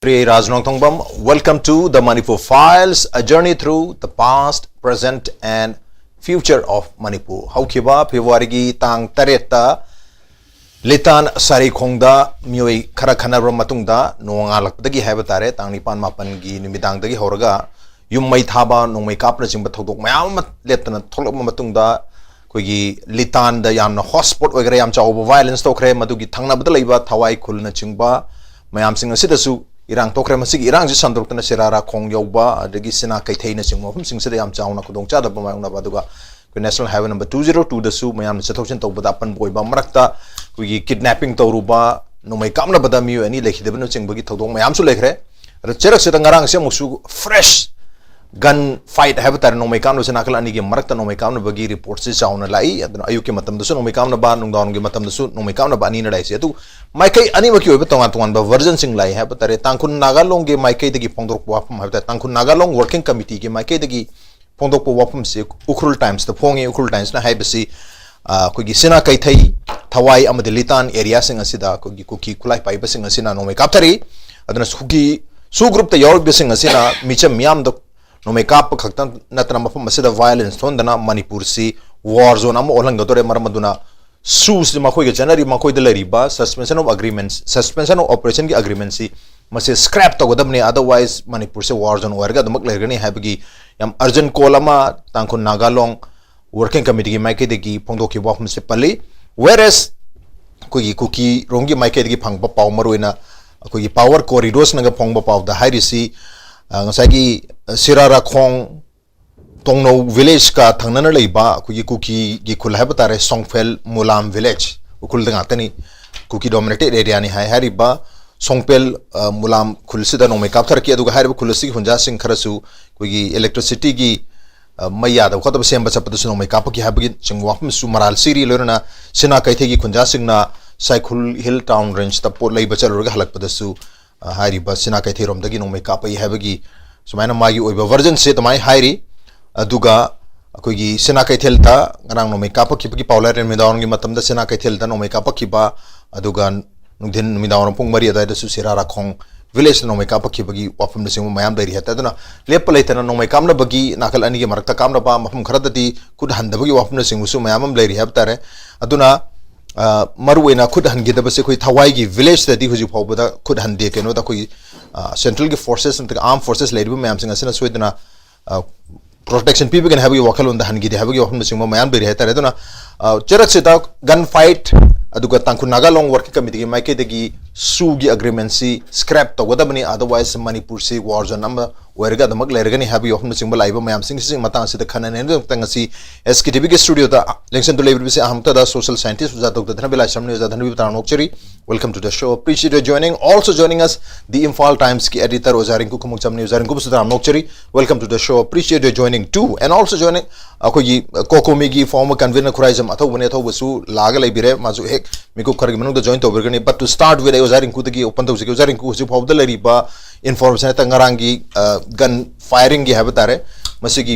NONGTHOMBAM, welcome to the Manipur Files, a journey through the past, present and future of Manipur. Haukiba February tang tareta litan sari khongda mioi khara khanabra matungda nongalakdagi habatare tang nipan mapan gi numidangdagi horaga yummai thaba nongmai kapna jingba thodok mayam letana tholokma matungda koigi litan da yamna hotspot oigre yam chawba violence tokre madugi thangnabda leiba thawai khulna chingba mayam singa sidasu irang tokre masigi irang ji sandrokna serara khong yoba adagi sina kaithaina chingma phum singse yam chawna khudong cha da bamayna baduga national highway number 202 da su mayam chathokchen tawbada pan boiba marakta kuigi kidnapping tawruba nomai kamna bada mi ani lekhidebno chingbagi thodong mayam su lekhre cherak se ngarang se musu fresh gun fight habatar nomai kamno se nakal ani gi marakta nomai kamna bagi report se chauna lai aduna ayuke matam da su nomai kamna ba nungdawn gi matam da su nomai kamna ba ani na lai se tu maikai ani maki oiba tongan tongan ba version sing lai habatare tangkhun nagalong ge maikai dagi pongdor kwa phum habata tangkhun nagalong working committee ge maikai dagi pongdok po wapum se UKHRUL times the pongi UKHRUL times na haibasi kogi sina kaithai thawai amade litan area sing asida kogi kuki kulai pai basing asina nomai kaptari aduna sugi su group ta yor basing asina micham miam do nomai kap khaktan natna mafum asida violence thondana Manipur si war zone am olang dotore maramaduna sus ma khoi ge janari ma khoi de lariba suspension of agreements suspension of operation ki agreement si mase scrap to godamne otherwise Manipur se war zone warga damak lergani habagi yam urgent call ama tangkhun nagalong working committee gi maike de gi phongdok ki wafum se pali whereas kogi kuki rongi maike de gi phangba paw maroina kogi power corridors naga phongba paw da hairisi ngasai gi sirara khong tongno village ka thangnana leiba kogi kuki gi khulhaba tare songfel mulam village ukul danga tani kuki dominated area ni hai hariba songpel mulam khulsida no makeup thar ki aduga hariba khulsi hunja sing kharasu kogi electricity gi maya da khotab sem ba chapadu no makeup ki habagi chingwam su maral siri lorna sina kaithe gi khunja sing na cycle hill town range ta por leiba chalurga halak padasu hariba sina kaithe rom dagi no makeup ai habagi sumaina magi oiba version se tamai hairi aduga kogi sina kaithel ta ngarang no makeup ki pagi paular en medawn gi matam da sina kaithel ta no makeup ki ba aduga nungdin midawn pung mari da su sirara khong village no makeup ki bagi wafum sing mayam dai hata duna lepalai tana no makeup na bagi nakal ani gi marakta kam na ba mafum kharadati kud handa bagi wafum sing su mayam lai hab tare aduna maruena kud hangi da base koi thawai gi village da di huji phawbada kud hande keno da koi central gi forces and armed forces lai mayam sing asina soiduna protection people can have you wakal on the hangi de have you wafum sing mayam dai hata re duna cherak se da gun fight aduga tangkhun nagalong working committee mai ke degi su gi agreement si scrap to godabani otherwise Manipur si war zone am werga damak lergani have you often single live mayam sing sing matang si khanan en tang si SKTV ke studio da election to level se aham ta da social scientist za dr dhanabir LAISHRAM ne za dhanabir taranokchari welcome to the show appreciate you joining also joining us the Imphal Times ki editor RINKU KHUMUKCHAM ne RINKU taranokchari welcome to the show appreciate you joining too and also joining akoi kokomi gi former convener KHURAIJAM ATHOUBA ne ATHOUBA su laga laibire mazu ek miku khargi manung da join to bergani but to start with RINKU tagi open to RINKU su phawda lariba information ta ngarangi gun firing gi habatare masigi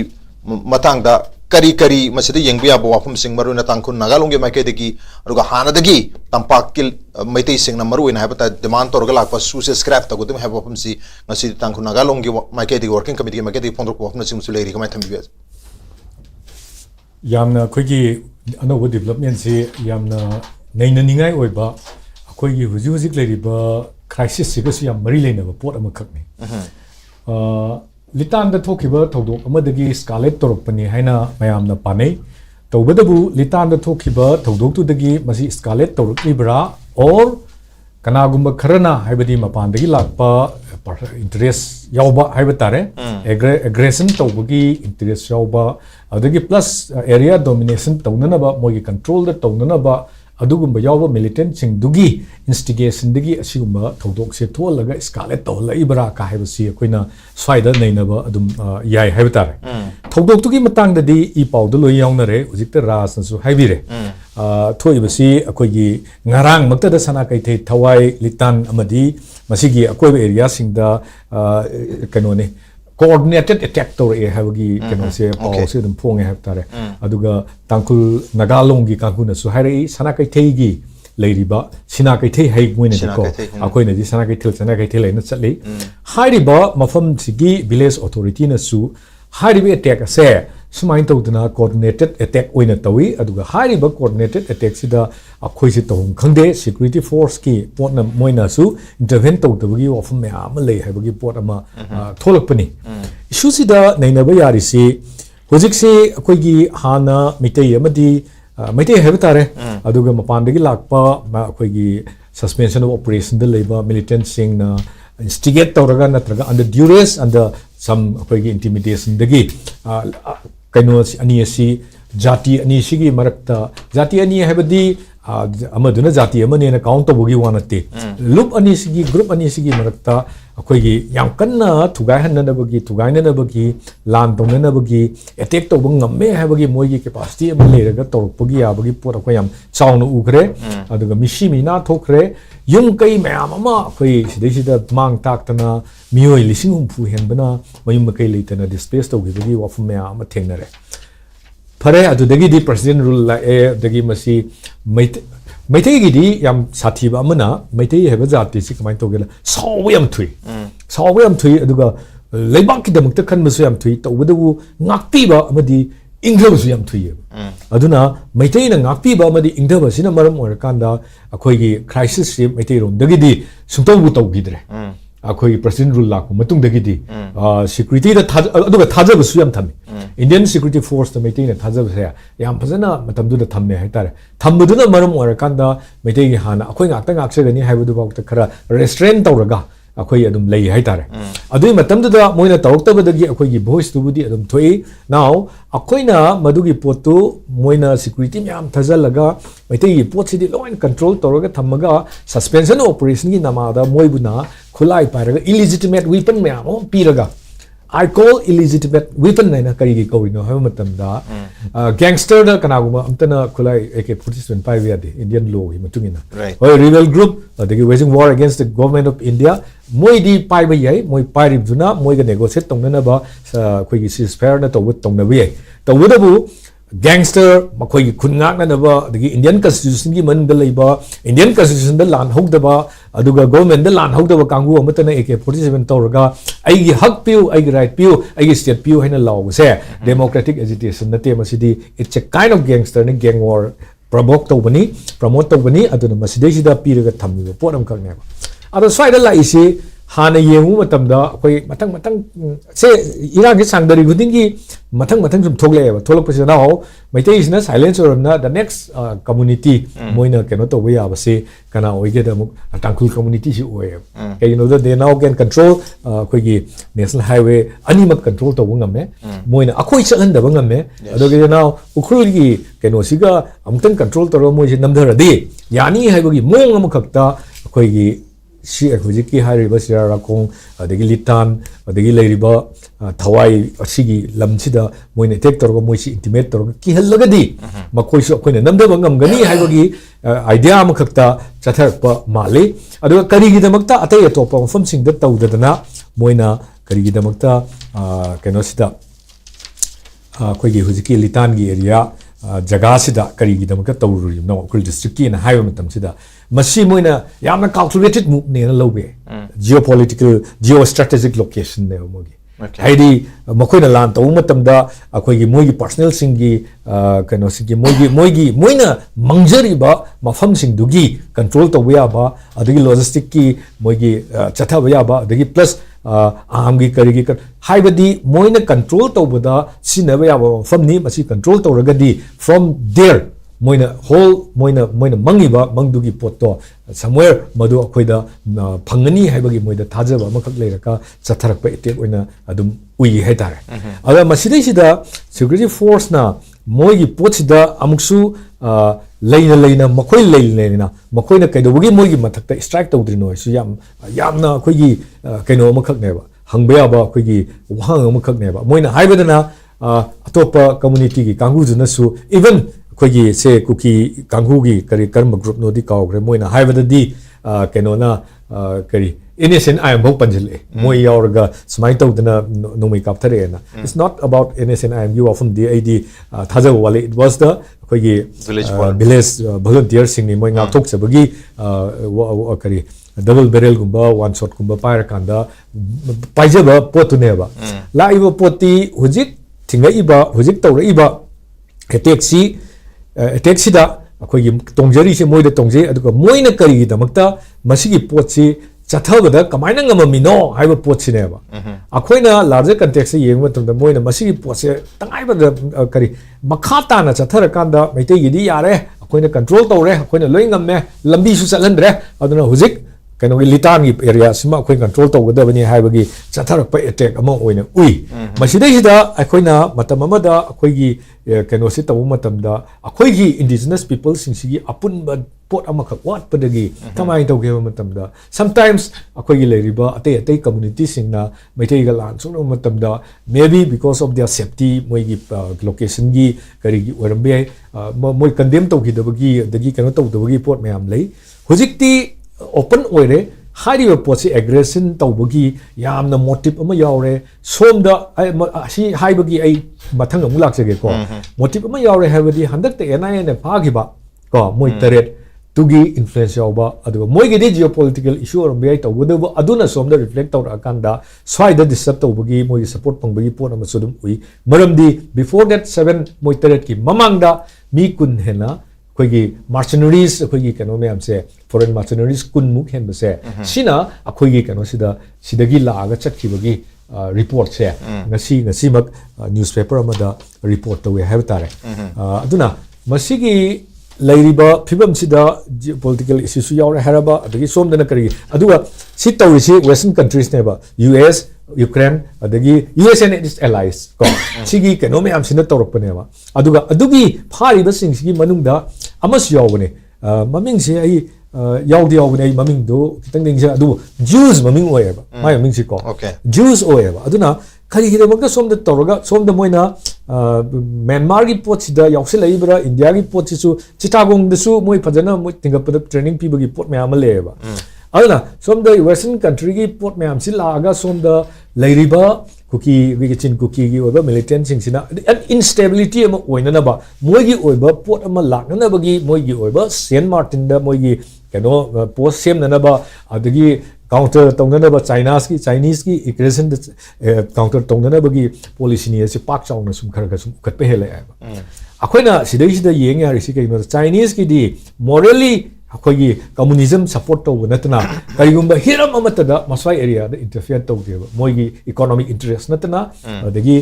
matang da kari kari masida yengbiya bo wafum sing maru na tangkhun nagalong ge maike degi aruga hana dagi tampak kil maitei sing na maru ina habata demand torga lakpa su se scrap ta godum habapum si masi tangkhun nagalong ge maike degi working committee ge maike degi pondrok wafum sing su leri kamai thambi yamna khoigi anoba development se yamna neina ningai oiba khoigi huji huji leriba crisis se gasu yam mari leina ba pot ama khakni litan da thokiba thodok amadagi scarlet torpani haina mayamna panei tobadabu litan da thokiba thodok tu dagi masi scarlet toribra or kanagumba kharana haibadi mapandagi lakpa interest yauba haibatare aggression tobagi interest yauba adagi plus area domination tawnanaba mogi control da tawnanaba adugumba yauba militant sing dugi instigation digi asigumba thodok se tholaga scarlet tawla ibra ka haibasi akoina swaida neinaba adum yai haibatare thodok tugi matang da di I pawdu loi yaunare ujikta ras nasu haibire thoibasi akoigi ngarang makta da sana kaithei thawai litan amadi masigi akoiba area singda kanone coordinated attack to e habagi kano se paw se dum phong e habtare aduga tangkul nagalong gi kankuna su hairi sana kai thei gi leiriba sina kai the hai moine de ko akoi na ji sana kai thil le na chali hariba mafam sigi village authority na su hariba attack ase sumain tawduna coordinated attack oina tawi aduga hariba coordinated attack sida akoi si tawum khangde security force ki pot na moina su intervene tawdabagi ofam me am le habagi pot ama tholakpani issue sida nainaba yari si hojik se akoi gi hana mitei amadi mitei haba tare aduga mapandagi lakpa akoi gi suspension of operation the labor militant sing na instigate tawraga natraga under duress under some akoi gi intimidation dagi kaino ani asi jati ani sigi marakta jati ani habadi amaduna jati amane na count tobugi wanate loop ani sigi group ani sigi marakta akoi gi yam kanna thugai hanna bagi thugai na bagi lan tong na bagi attack to bang ngamme habagi moigi capacity am leraga torpagi abagi pot akoi yam chawnu ukre aduga mishi mina thokre yung kai mayam ama akoi sidai sida mang tak tana mioi lising humpu henbana mayum kai leitana displace to gi wafum mayam thengnare phare adudagi di president rule la dagi masi maitai gi di yam sathi ba amana maitai heba jati si kamai to gela saw yam thui aduga leibak ki damak ta khan masu yam thui to budu ngakpi ba amadi ingdab su yam thui aduna maitai na ngakpi ba amadi ingdab sina maram or kanda akoi gi crisis si maitai rom dagi di sungtong bu tau gidre akoi president rule la ko matung dagi di security da aduga thajab su yam thami Indian security force the maitai na thajab se yam phajana matam du da thamme hai tare thamuduna maram or kanda maitai gi hana akoi ngakta ngakse gani haibu du ba ta khara restraint tawraga akoi adum lei hai tare adui matam du da moina tawrokta badagi akoi gi voice tu budi adum thoi now akoi na madugi potu moina security myam thajalaga maitai gi pot sidi law and control tawraga thamaga suspension operation gi namada moibuna khulai paraga illegitimate weapon myam piraga I call illegitimate weapon naina karigi kawino ha matam da gangster da kanaguma amtana khulai AK-47 5 yadi Indian law hi matungina oi rebel group they waging war against the government of India moi di pai ba yai moi pai rib duna moi ga negotiate tongna ba khoi gi ceasefire na tawut tongna bi to wudabu gangster makhoi gi khungak na ba the Indian constitution gi man da leiba Indian constitution da lan hok da ba aduga government da lan hok da ba kangu amatana AK-47 tawraga ai gi hak piu ai gi right piu ai gi state piu haina law se democratic agitation na te masidi it's a kind of gangster ni gang war promote to bani aduna masidi sida piraga thammi pot am khak ne ba ado side la isi hana yengu matamda koi matang se ira gi sangdari gudingi matang sum thogle ba tholok pasi na ho maitai isna silence or na the next community moina keno to ya ba se kana oige da muk tangkul community si oe ke you know that they now can control koi gi national highway animak control to ngam me moina akoi chalan da ngam me ado ge now ukhrul gi keno siga amtang control to ro moi si namdara di yani haiba gi mong am khakta koi gi si hojiki hariba sirara kong adegi litan adegi leiriba thawai asigi lamsida moine tek torgo moisi intimate torgo ki hallagadi makoi so koine namda bangam gani haibagi idea am khakta chatharpa mali adu kari gi damakta atai atopa mafam singda tawdadana moina kari gi damakta keno sida koi gi hojiki litan gi area jaga sida kari gi damakta tawruri no ukhrul district ki na haiba matam sida masi moina yamna calculated move ne na lobe geopolitical geostrategic location ne mogi haidi makoina lan taw matamda akoi gi moigi personal singi kano sigi moina mangjari ba mafam sing dugi control to ya ba adigi logistic ki moigi chatha ya ba adigi plus amgi karigi haibadi moina control to bada sinaba ya ba mafam ni masi control to ragadi from there moina whole moina mangiba mangdugi potto somewhere madu akoida phangani haibagi moida thajaba makak leiraka chatharakpa etek oina adum ui haitare aga masidai sida security force na moigi potsida amuksu leina makoi leina makoina kaidobugi moigi mathakta strike tawdrino su yamna akoigi kaino makak neba hangba ba akoigi wahang makak neba moina haibadana atopa community gi kangujuna su even kogi se kuki kanghugi kari karma group no di kawgre moina haibada di kenona kari innocent I am bok panjile moi yauraga smai tawdana nomai kapthare na it's not about innocent I am you often the id thaja wale it was the khoi village volunteer sing ni moi ngak thok sabagi kari double barrel gumba one shot gumba pair kanda paijaba potune ba la iba poti hujik thinga iba hujik tawra iba attack si da akhoi tongjari se moi da tongje aduga moi na kari da makta masigi pot si chathabada kamaina ngamamino haiba pot si ne ba akhoi na larger context se yeng matum da moi na masigi pot se tangai ba da kari makhata na chathara kanda meitei gidi yare akhoi na control tawre akhoi na loi ngamme lambi su chalandre aduna hujik kano litan gi area sima akhoi control tawgada bani haibagi chatharak pa attack ama oina ui masida hida akhoi na matam amada akhoi gi kano si tawu matam da akhoi gi indigenous people sing sigi apun pot ama khak wat padagi kamai tawge matam da sometimes akhoi gi leriba ate community sing na maitai ga lan so matam da maybe because of their safety moi gi location gi kari gi orambe moi condemn tawgi dabagi dagi kano tawdabagi pot mayam lei hujikti open oire hariba potsi aggression tawbagi yamna motive ama yawre somda si haibagi ai mathang amu laksage ko motive ama yawre habadi handak te NIA ne phagiba ko moi taret tugi influence yawba adu moi ge geopolitical issue or be tawdu aduna somda reflect tawra akanda swaida disturb tawbagi moi support pangbagi pot ama sudum ui maramdi before that 7 moi taret ki mamangda mi kun hena akhoi mercenaries akhoi kano me amse foreign mercenaries kun muk hen base sina akhoi kano sidagi la aga chatkibagi report se ngasi mak newspaper amada report tawe have tare aduna masigi lairiba phibam sida political issues yaure haraba adagi somdana kari aduga si tawisi western countries ne ba US Ukraine adagi US and its allies ko sigi kano me amsina tawrapane ba adugi phariba sing sigi manungda amas yawne maming se ai yawdi ai maming do kitang ding se adu Jews maming oyeba mai maming si ko Jews oyeba aduna khari hide makta somda tawraga somda moina Myanmar gi pot sida yawse laibra India gi pot su Chittagong da su moi phajana moi tingapad training people gi pot mayam leba aduna somda western country gi pot mayam si laga somda lairiba cookie gi oba militant sing sina instability ama oina ba moi gi oiba pot ama lakna ba gi moi gi oiba Saint Martin da moi gi kano post sem na ba adagi counter tongna ba Chinese ki aggression counter tongna ba gi policy ni se pak chaung na sum khar ga sum khat pe hele akhoi na sida yeng ya risi kai no Chinese ki di morally akhoi communism support to natna kaigumba hiram amatada maswai area da interfere to de moi gi economic interest natna adagi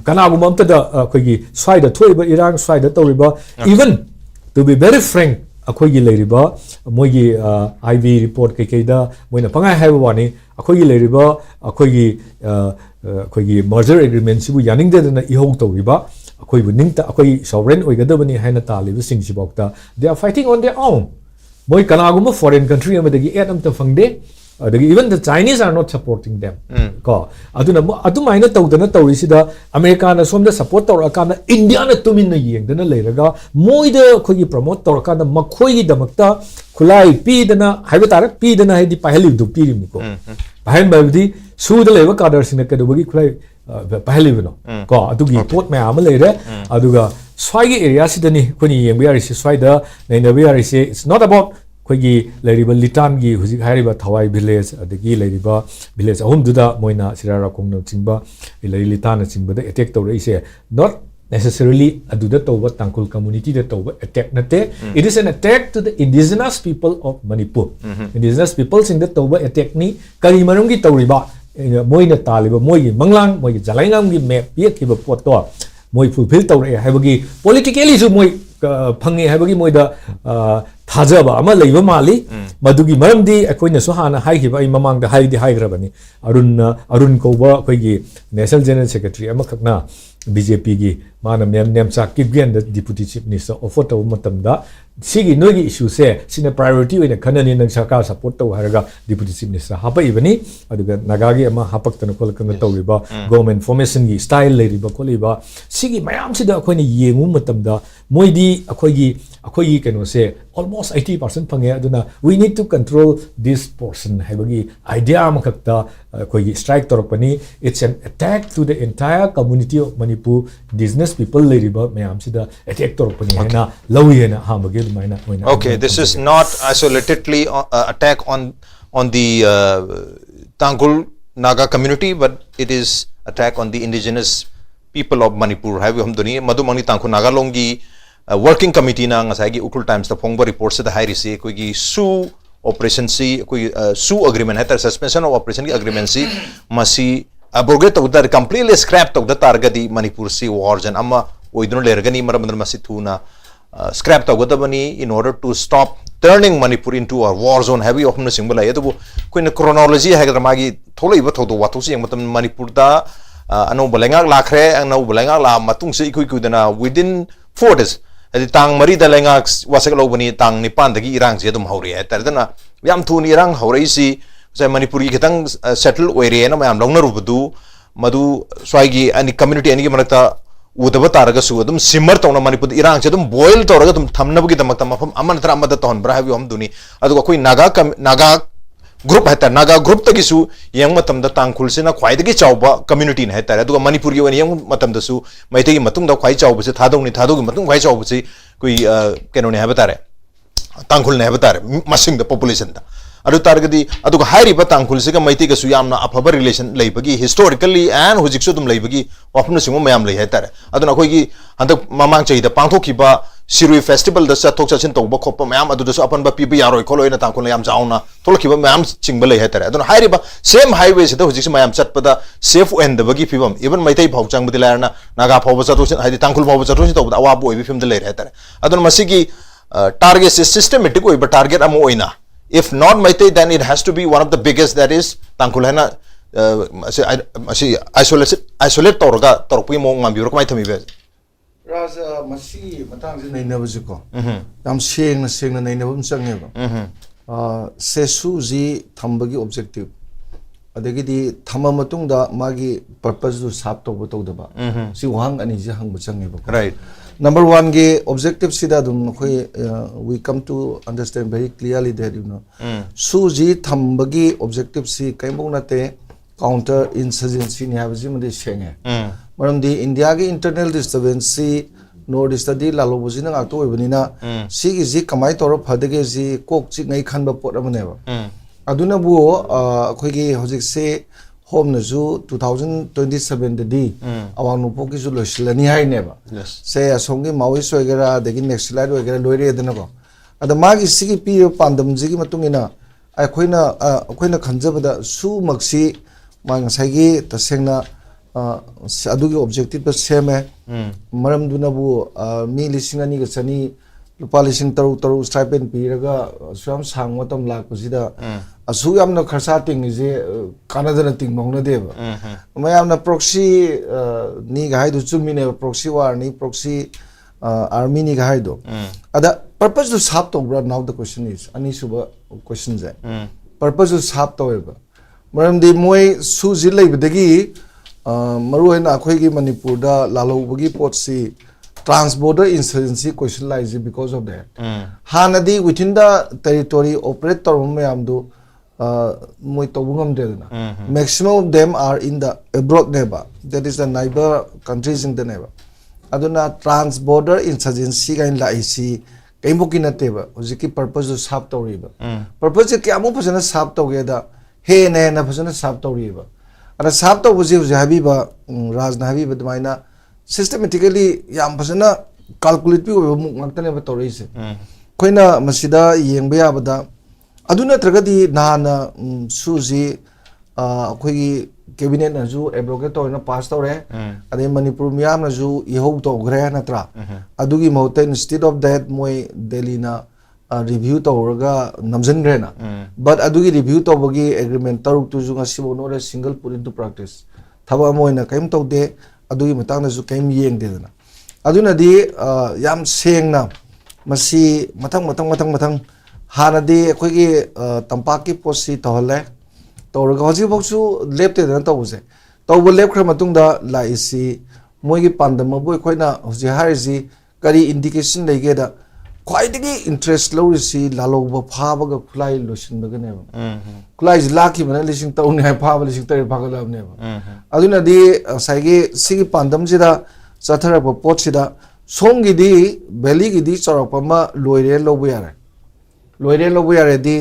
kana gum amtada akhoi swai da thoi ba Iran swai da to riba even to be very frank akhoi gi leiriba moi gi IV report kai da moina pangai haiba wani akhoi gi leiriba akhoi gi merger agreement sibu yaning de na ihou to riba akhoi bu ningta akhoi sovereign oigadabani haina taliba sing sibokta they are fighting on their own moi kanaguma foreign country amadagi aid amta fangde adagi even the Chinese are not supporting them ko aduna adumaina tawdana tawrisida America na somda support tawrakana India na tuminna yengdana leiraga moida khogi promote tawrakana makhoi gi damakta khulai pidana haibetara pidana haidi pahali du pirim ko pahen babdi suda leba kadar sina kadubagi khulai pahali bino ko adugi pot me am leire aduga swai area sidani khoni yengbi arisi swaida nainabi arisi it's not about khogi leriba litan gi hujik hairiba thawai village adagi leriba village ahum duda moina sirara kongno chingba leri litan chingba da attack tawre ise not necessarily aduda tawba tangkul community da tawba attack nate it is an attack to the indigenous people of Manipur indigenous people sing da tawba attack ni kari manung gi tawriba moina taliba moi manglang moi jalaingam gi map ye ki ba pot to moi fulfill tawre haibagi politically su moi phangi haibagi moi da thajaba ama leiba mali madugi maramdi akoina so hana haigiba ai mamang da haidi haigrabani arun koba koigi national general secretary ama khakna BJP gi mana nem chak ki gen the deputy chief minister offer to matam da sigi nogi issue se sina priority oina khanani nang sarkar support to haraga deputy chief minister hapa ibani aduga nagagi ama hapak tan kol kan tawriba government formation gi style leiriba koliba sigi mayam sida akoina yengu matam da moidi akoigi keno se almost 80% phange aduna we need to control this portion haibagi idea amakakta koi strike torpani it's an attack to the entire community of Manipur business people leriba mayam sida attack torpani haina lawi hena hamagi dumaina oina okay this is not isolatedly attack on the Tangul Naga community but it is attack on the indigenous people of Manipur have hum duni madumani Tangul Naga longi working committee na ngasai gi UKHRUL times the phongba report se da hairi se koi gi sue operation si koi sue agreement hai tar suspension of operation ki agreement si masi abrogate to da completely scrap to da targadi Manipur si war jan amma oidun lergani maramandar masi thuna scrap to da bani in order to stop turning Manipur into a war zone heavy of na singbala yedu koi na chronology ha ga magi tholoi ba thodo watu si matam Manipur da ano balengak lakhre ano balengak la matung se ikui kuidana within 4 days adi tang mari da lengak wasak lo bani tang nipan dagi irang je dum hauri hai tardana yam thuni irang hauri si sai Manipur gi khitang settle area na mayam longna rubudu madu swai ani community ani gi manata udaba taraga su adum simmer tawna Manipur irang je dum boil tawraga dum thamna bugi damak tamafam aman tra amada ton bra habi hom duni adu koi naga group hai tar naga group tagi su yang matam da tangkhul sina khwai dagi chawba community na hai tar adu Manipur gi wani yang matam da su maitei gi matung da khwai chawba se thadong gi matung khwai chawba se koi keno ne ha batare tangkhul ne ha batare masing da population da adu targadi adu hairi ba tangkhul se ga maitei ga su yamna afaba relation leibagi historically and hujik su dum leibagi wapna singo mayam lei hai tar adu na khoi gi handak mamang chei da pangthokhi ba Sirui festival da sa thok chin to ba khop mayam adu da su apan ba pi yaroi kholo ina tangkhul yam jauna tholki ba mayam chingba lei hai tar adu hairi ba same highway se da hujik se mayam chat pa da safe end da bagi phibam even maitei phau chang budi larna naga phau ba chatu haidi tangkhul phau ba chatu to da awa boi bi phim da lei hai tar adu masigi target systematic oi ba target am oina if not maitei then it has to be one of the biggest that is tangkhul hena isolate torga torpui mo ngam bi ro mai thami be Raza masi matang je nei nabu ko yam seng na nei nabu change ba sesu ji thambagi objective adagi di thama matung da magi purpose du sap to to da ba si wang ani je hang bu change ba right number 1 ge objective sida dum khoi we come to understand very clearly that you know su ji thambagi objective si kaimong na te counter insurgency ni habi made shenge maram di India ge internal disturbance no study la lo bujina ngak to ibnina si gi ji kamai toro phadege ji kok chi ngai khan ba pot amane ba aduna bu khoi gi hojik se home na ju 2027 de di awang no poki ju lo silani hai ne ba se asongi mawi soigera degi next slide oigera loire edna ko ada magi si gi pi pandam ji gi matungina akoina khanjabada su maksi mang saigi tasengna adugi objective ba seme maram duna bu mi lisingani ga chani lupa lising taru stipend piraga swam sang matam lak pusida asu yamna kharsa ting je kanadana ting mongna deba mayamna proxy ni ga haidu chumine proxy war ni proxy army ni ga haidu ada purpose to sap to bra now the question is ani suba question je purpose to sap to eba maram di moi su jilai bedagi maruina akhoi gi Manipur da lalobagi pot si transborder insurgency question lies because of that hanadi within the territory operate mayam do moi tobungam de na maximum of them are in the abroad neighbor that is the neighbor countries in the neighbor aduna transborder insurgency gain la isi kaimoki na teba hojiki purpose to sap toriba purpose ke amu phasana sap togeda he na phasana sap toriba ada sap to buji habiba rajna habiba dmaina systematically yam phasana calculate bi obo ngakta ba torise koina masida yengba yabada aduna tragadi nana suji akhoi cabinet na ju abrogate to na pass tore ade Manipur miyam na ju ihou to gre natra adugi mountain instead of that moi Delhi na review to raga namjan gre na but adugi review to bogi agreement taruk tu ju ngasi bo no single put into practice thaba moi na kaim to de adugi matang na ju kaim yeng de na aduna di yam seng na masi matang hana di akhoi gi tampaki posi to hole tawraga hoji boksu lepte dana tawse tawbo lep khra matung da la isi moi gi pandam boy khoina hoji harji kari indication lege da ख्वाइदगी interest लौरिसी लालोबा फाबगा खुलाई लोसिनबगनेबा खुलाई लाखि बना लिसिंग तौने हाय फाबा लिसिंग तरे फागलाबनेबा अदुनादि साइगे सिगी पांदम जिदा चथरप पोटसिदा सोंगिदी बेलिगिदी चरपमा लोइरे लोबु यारे दी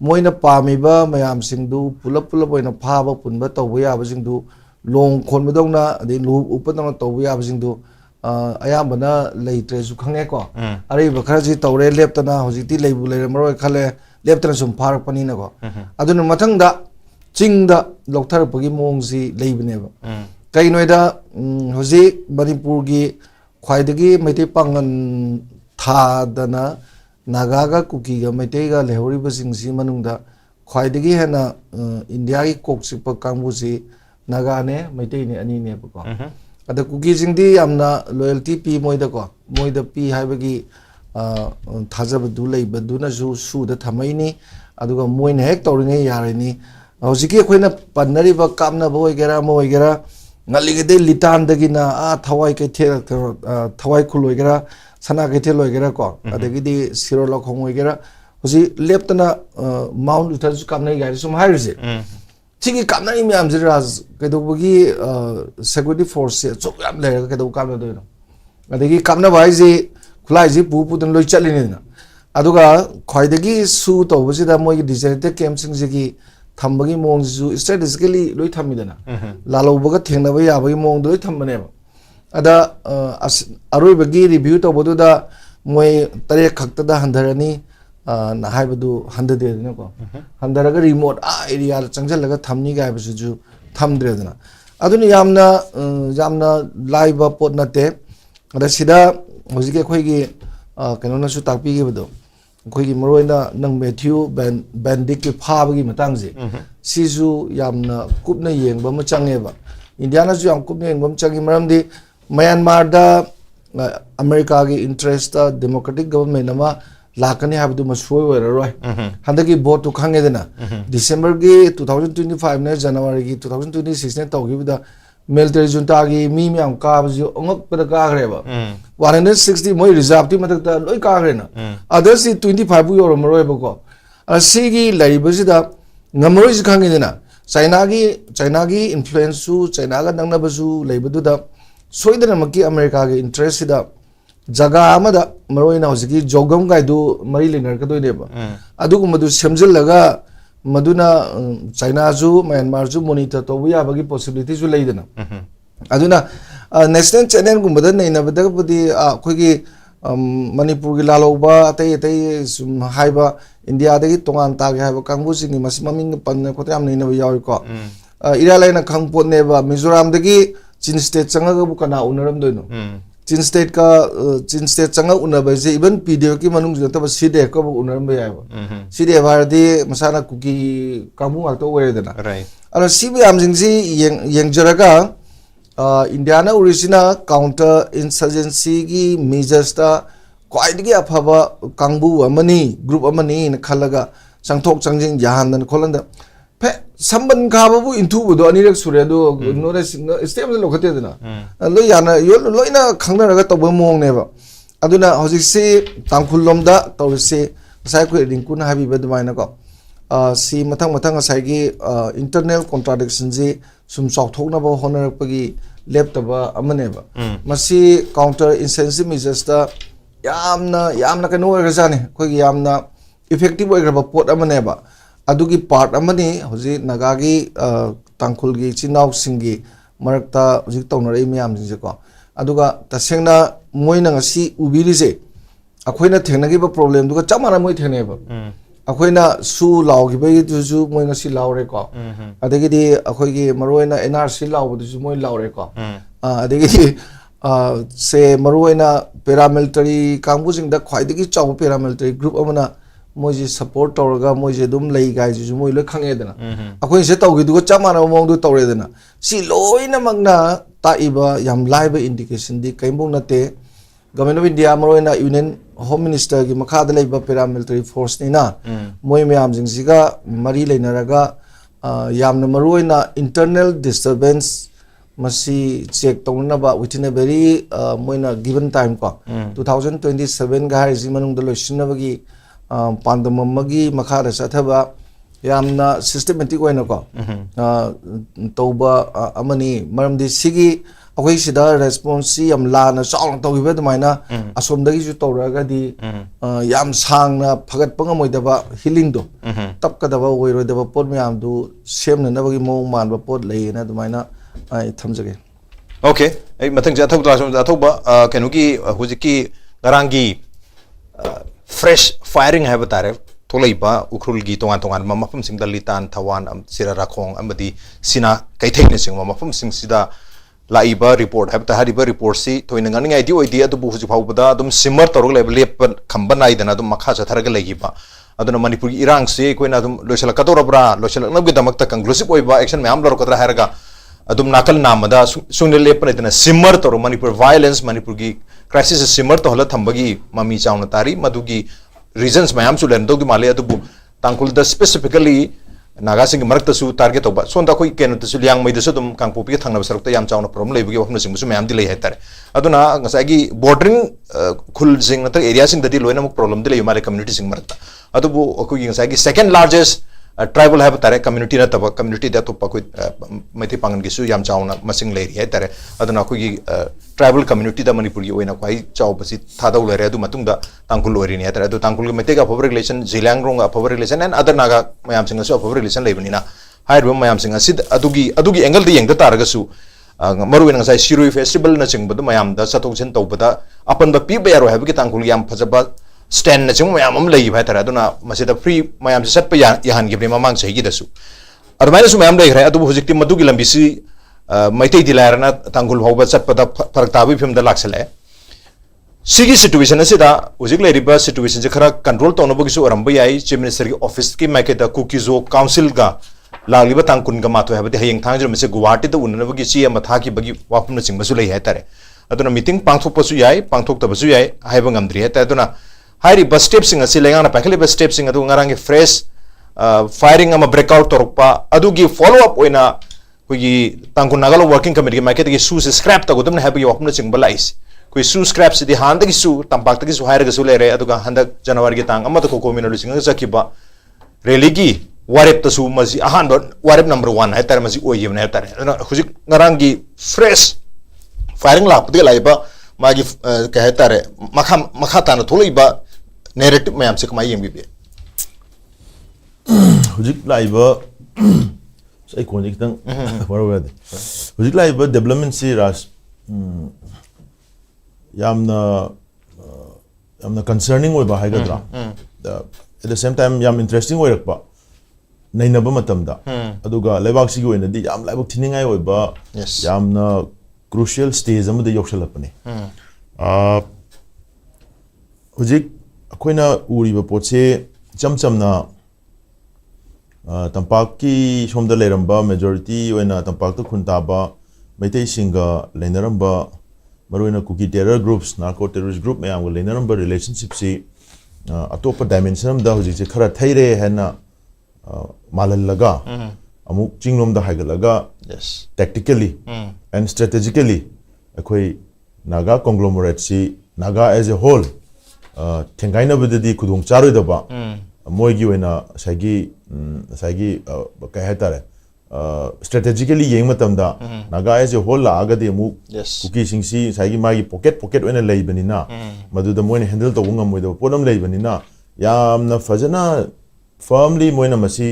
मोइना पामिबा मयाम सिंगदु पुलप पुलप ओइना फाबा पुनबा तौबा याबा सिंगदु लोंग खोनबदौना अदि लु उपदौना तौबा याबा सिंगदु अयाबना लेट्रेसु खंगे को अरे बखराजी तौरे लेप्तना होजिति लेबु लेरे मरो खले लेप्तना सुम फारकपनिना को अदुन मथंगदा चिंगदा लोक्थरपगी मोंगसी लेबनेबा कइनोइदा होजि मणिपुर गी ख्वाइदगी मैते पांगन थादना नागागा कुकीगा मैतेगा लेहौरिबा सिंगसी मनुंगदा ख्वाइदगी हेना इंडिया की कोकसिप कांगबुसी नागाने मैतेने अनिने बको अदा कुकी जिंगदी यामना लॉयल्टी पी मोइदा को मोइदा पी हाइबगी थाजबदु लेबदुनाजु सुदा थमैनी अदुगा मोइना हेक तौरिङै यारैनी हौजिकी अखोइना पन्नरिबा कामनाबा ओइगेरा मोइगेरा ngaliगदे लिटानदगिना थवाई कैथे थवाई खुलोइगेरा सना कैथे लोइगेरा को अदगिदि सिरोला खोंगोइगेरा होजि लेप्तना माउंट लुथरसु कामनाइ गारि सुम हाइरजे सिगी कामनाइ म्याम जिराज कैदोबगी सिक्युरिटी फोर्स से चोक याम लेरगा कैदो कामना दोइनो अदगी कामना भाइजे खुलाइजे पुपुदन लोइ चलिनेना अदुगा ख्वाइदगी सु तौबसिदा मोइगी डिजेनेटेड कैम्प सिंगजिगी थम्बगी मोंगजु स्ट्रेटेजिकली लोइ थम्मिदना लालौबगा थेंनबा याबगी मोंग दोइ थम्बनेबा अदा अरोइबगी रिव्यू तौबदुदा मोइ तरे खक्तदा हंधरनी ना हाइबदु हंददेदना को हंदरगा रिमोट एरिया चंगजलगा थम्नी गायबसुजु थम्द्रेदना अदुनि यामना लाइबा पोट नते अदा सिदा होजिके खोइगी कनोनासु ताकपिगिबदो खोइगी मरोइना नंग मैथ्यू बैंडिक के फाबगी मतंगजे सिजु यामना कुपना येंगबा म चंगेबा इंडियानाजु याम कुपना येंगबा म चंगी मरमदि म्यांमार दा अमेरिका की इंटरेस्ट डेमोक्रेटिक गवर्नमेंट अमा लाकनी हाबदु मसोय ओइररोय हंदगी वोट तो खंगेदना डिसेंबर की 2025 ने जनवरी की 2026 ने तौगिबदा मिलिटरी जुंटा की मी म्याम काबजु अंगपदा काग्रेबा 160 मोय रिजर्व ती मतकता लोय काग्रेना अदर्स 25 बु योरमरोयबको असिगी लैबसिदा ngамरोय खंगेदना चाइना की इन्फ्लुएंस सु चाइना गा नंगनबसु लैबदुदा सोइदनमकी अमेरिका के इंटरेस्ट सिदा जगह अमदा मरोइना होजिकी जोगम गाइदु मरी लेनरकदोइनेबा अदुगुमदु सेमजिलगा मदुना चाइना जु म्यांमार जु मॉनिटर तोबु याबगी पॉसिबिलिटी जु लेइदना अदुना नेशनल चैनल गुमदा नैनबदगबदी अखोगी मणिपुर की लालोबा अतै अतै हाइबा इंडिया दगी तोंगान तागे हाइबा कांगबुसिंगी मसिममिंग पन्न खोतयाम नैनबा याविको इरालाइना खंगपोनेबा मिजोराम दगी चिन स्टेट चंगा बुकना उनरम दोइनो चिन स्टेट चंगा उनबजे इवन पीडीओ की मनुंग जतब सीडे को उनरम याबा सीडे भारती मसाना कुकी कामु आतो वेदना अला सीबी आमजिंगजी यंगजरगा इंडियाना ओरिजिना काउंटर इंसर्जेंसी की मेजर्स ता क्वाइदगी अफबा कांगबु अमनी ग्रुप अमनी न खलगा संगथोक संजिंग याहानन खोलंदा फे संबन खाबु इंथुबुदो अनिरक सुरेदो नोरे स्टेम लोखतेदना लो याना यो लोइना खंगनरगा तब मोंगनेबा अदुना हजिसे तांखुललोमदा तौरसे साइ को रिंकुना हाबिबा दुमाइना को सी मथंग मथंग साइगी इंटरनल कॉन्ट्राडिक्शन जी सुम चौथोकनबा होनरपगी लेप्तबा अमनेबा मसी काउंटर इंसेंसिव मेजर्स दा यामना कनो ओइरजाने खोगी यामना इफेक्टिव ओइग्रबा पोट अमनेबा अदुगी पार्ट अमनी होजि नगागी तांखुलगी चिनाव सिंगी मरक्ता होजि तौनरई म्याम जिसे को अदुगा तसेंगना मोइना ngasi उबिरिजे अखोइना थेंनगिबा प्रॉब्लम दुगा चमाना मोइ थेनेबा अखोइना सु लावगिबा जुजु मोइ ngasi लावरे को अदगिदि अखोइगी मरोइना एनआरसी लावबदुजु मोइ लावरे को अदगिदि से मरोइना पैरामिलिटरी कांगबुजिंग दा ख्वाइदगी चाव पैरामिलिटरी ग्रुप अमना मोइजे सपोर्ट तौरगा मोइजे दुम लई गाइजु मोइ ल खंगेदना अखोइ से तौगिदुगा चमाना मोंगदु तौरेदना सी लोइना मंगना ताइबा याम लाइबा इंडिकेशन दि कैमबो नते गवर्नमेंट ऑफ इंडिया मरोइना यूनियन होम मिनिस्टर की मखादा लेबा पैरामिलिटरी फोर्स निना मोइ म्याम जिंगसिगा मरी लेनरगा यामना मरोइना internal disturbance masi check tawna ba within a very moina given time ko 2027 ga hari manung da loisina bagi pandamamagi makhara sathaba yamna systematic oina ko tawba amani maramdi sigi akhoi sida response yam lana chaung tawgiba dumaina asomdagi ju tawraga di yam sangna phagat pangamoi daba healing do tapkadaba oiro daba pot myam du semna nabagi mo manba pot leina dumaina ai thamjage okay ai mathang ja thau ta som ja thau ba kenuki hujiki garangi fresh firing have tare tholai ba ukhrul gi tongan tongan mafum sing dalitan thawan sira rakhong amadi sina kaitheng sing mafum sing sida laiba report have ta hariba report si toina ngani ngai di idea to bu huju phawbada dum simmer torok level lep khamba nai dana dum makha cha tharaga legiba aduna manipur gi irang se koina dum loisala kadora bra loisala nabgi damak ta conclusive oiba action ma'am lor kadra haraga adum nakal namada sungne lep na simmer tor manipur violence manipur gi crisis simmer to hala thambagi mami chauna tari madugi reasons ma'am su len do gi male adu tangkul da specifically naga sing marak tasu target oba sonda koi ken tasu liang mai dasu dum kangpo pi thangna basaruk ta yam chawna problem leibugi wafna sing su ma'am di lei hetare aduna ngasai gi bordering khul sing na area sing dadi loina muk problem di lei male community sing marakta adu bu ko gi ngasai gi second largest tribal have tare community na taba community da to pa koi methi pangan gi su yam chawna masing lei ri hetare aduna ko gi tribal community da manipur gi oina kwai chaw basi thadau lere adu matung da tangkul lori ni hetare adu tangkul gi metega public relation zilang rong public relation and other naga mayam sing su public relation leibani na hair mayam sing asid adugi angle da yeng da taraga su maru wen ngasai sirui festival na ching badu mayam da satok chen tawbada apan ba pi ba yaro have gi tangkul yam phajaba stand na chung mayam am lei bhai tara aduna masida free mayam se sat pa yahan gi mamang sei gi dasu admaina su mayam lei rai adu hojikti madu gi lambi si maitei dilarna tangul hoba sat pa da farak tabi phim da laksale sigi situation asida hojik lei riba situation je khara control to no bagi su aramba yai chief minister gi office ki maike da kukizo council ga lagliba tangkun ga mato habati hayeng thangjur mese guwahati da unna bagi chi ama thaki bagi wapum na chingba su lei hai tare aduna meeting pangthok pa su yai pangthok ta ba su yai haiba ngamdri hai ta aduna hari bus steps singa silenga na pakali bus steps singa adu ngarang fresh firing ama breakout torpa adu gi follow up oina kogi tangku nagalo working committee ma kete gi su scrap ta godam na happy opna chingba lais koi su scrap si di handa gi su tampak ta gi su hair ga su lere adu ga handa january gi tang ama to ko minalo singa zakiba religi warep ta su mazi ahan warep number 1 hai tar mazi oyi na tar hujik ngarang gi fresh firing la pde laiba magi ka hai tar makha ta na tholiba narrative mayam se kamai yembi be hujik laiba sai kon ik tang wara hujik laiba development si ras yamna concerning oi ba haigadra at the same time yam interesting oi rakba nainaba matamda aduga leibak si goina di yam laibak thiningai oi ba yamna crucial stage amada yoksalapani hujik akoina uriba potse chamchamna tampak ki somda leramba majority oina tampak to khuntaba maitai singa lenaramba maruina cookie terror groups narco terrorist group mayam go lenaramba relationship si atopa dimension da hujik se khara thaire hena malallaga amuk chingnom da haigalaga tactically and strategically akoi naga conglomerate si naga as a whole thengaina badadi khudong charoi daba moigi oina sagi kai hatare strategically yeng matamda naga as a whole la agadi mu cookie singsi sagi magi pocket oina leibanina maduda moina handle to ngam moida ponam leibanina yamna fajana firmly moina masi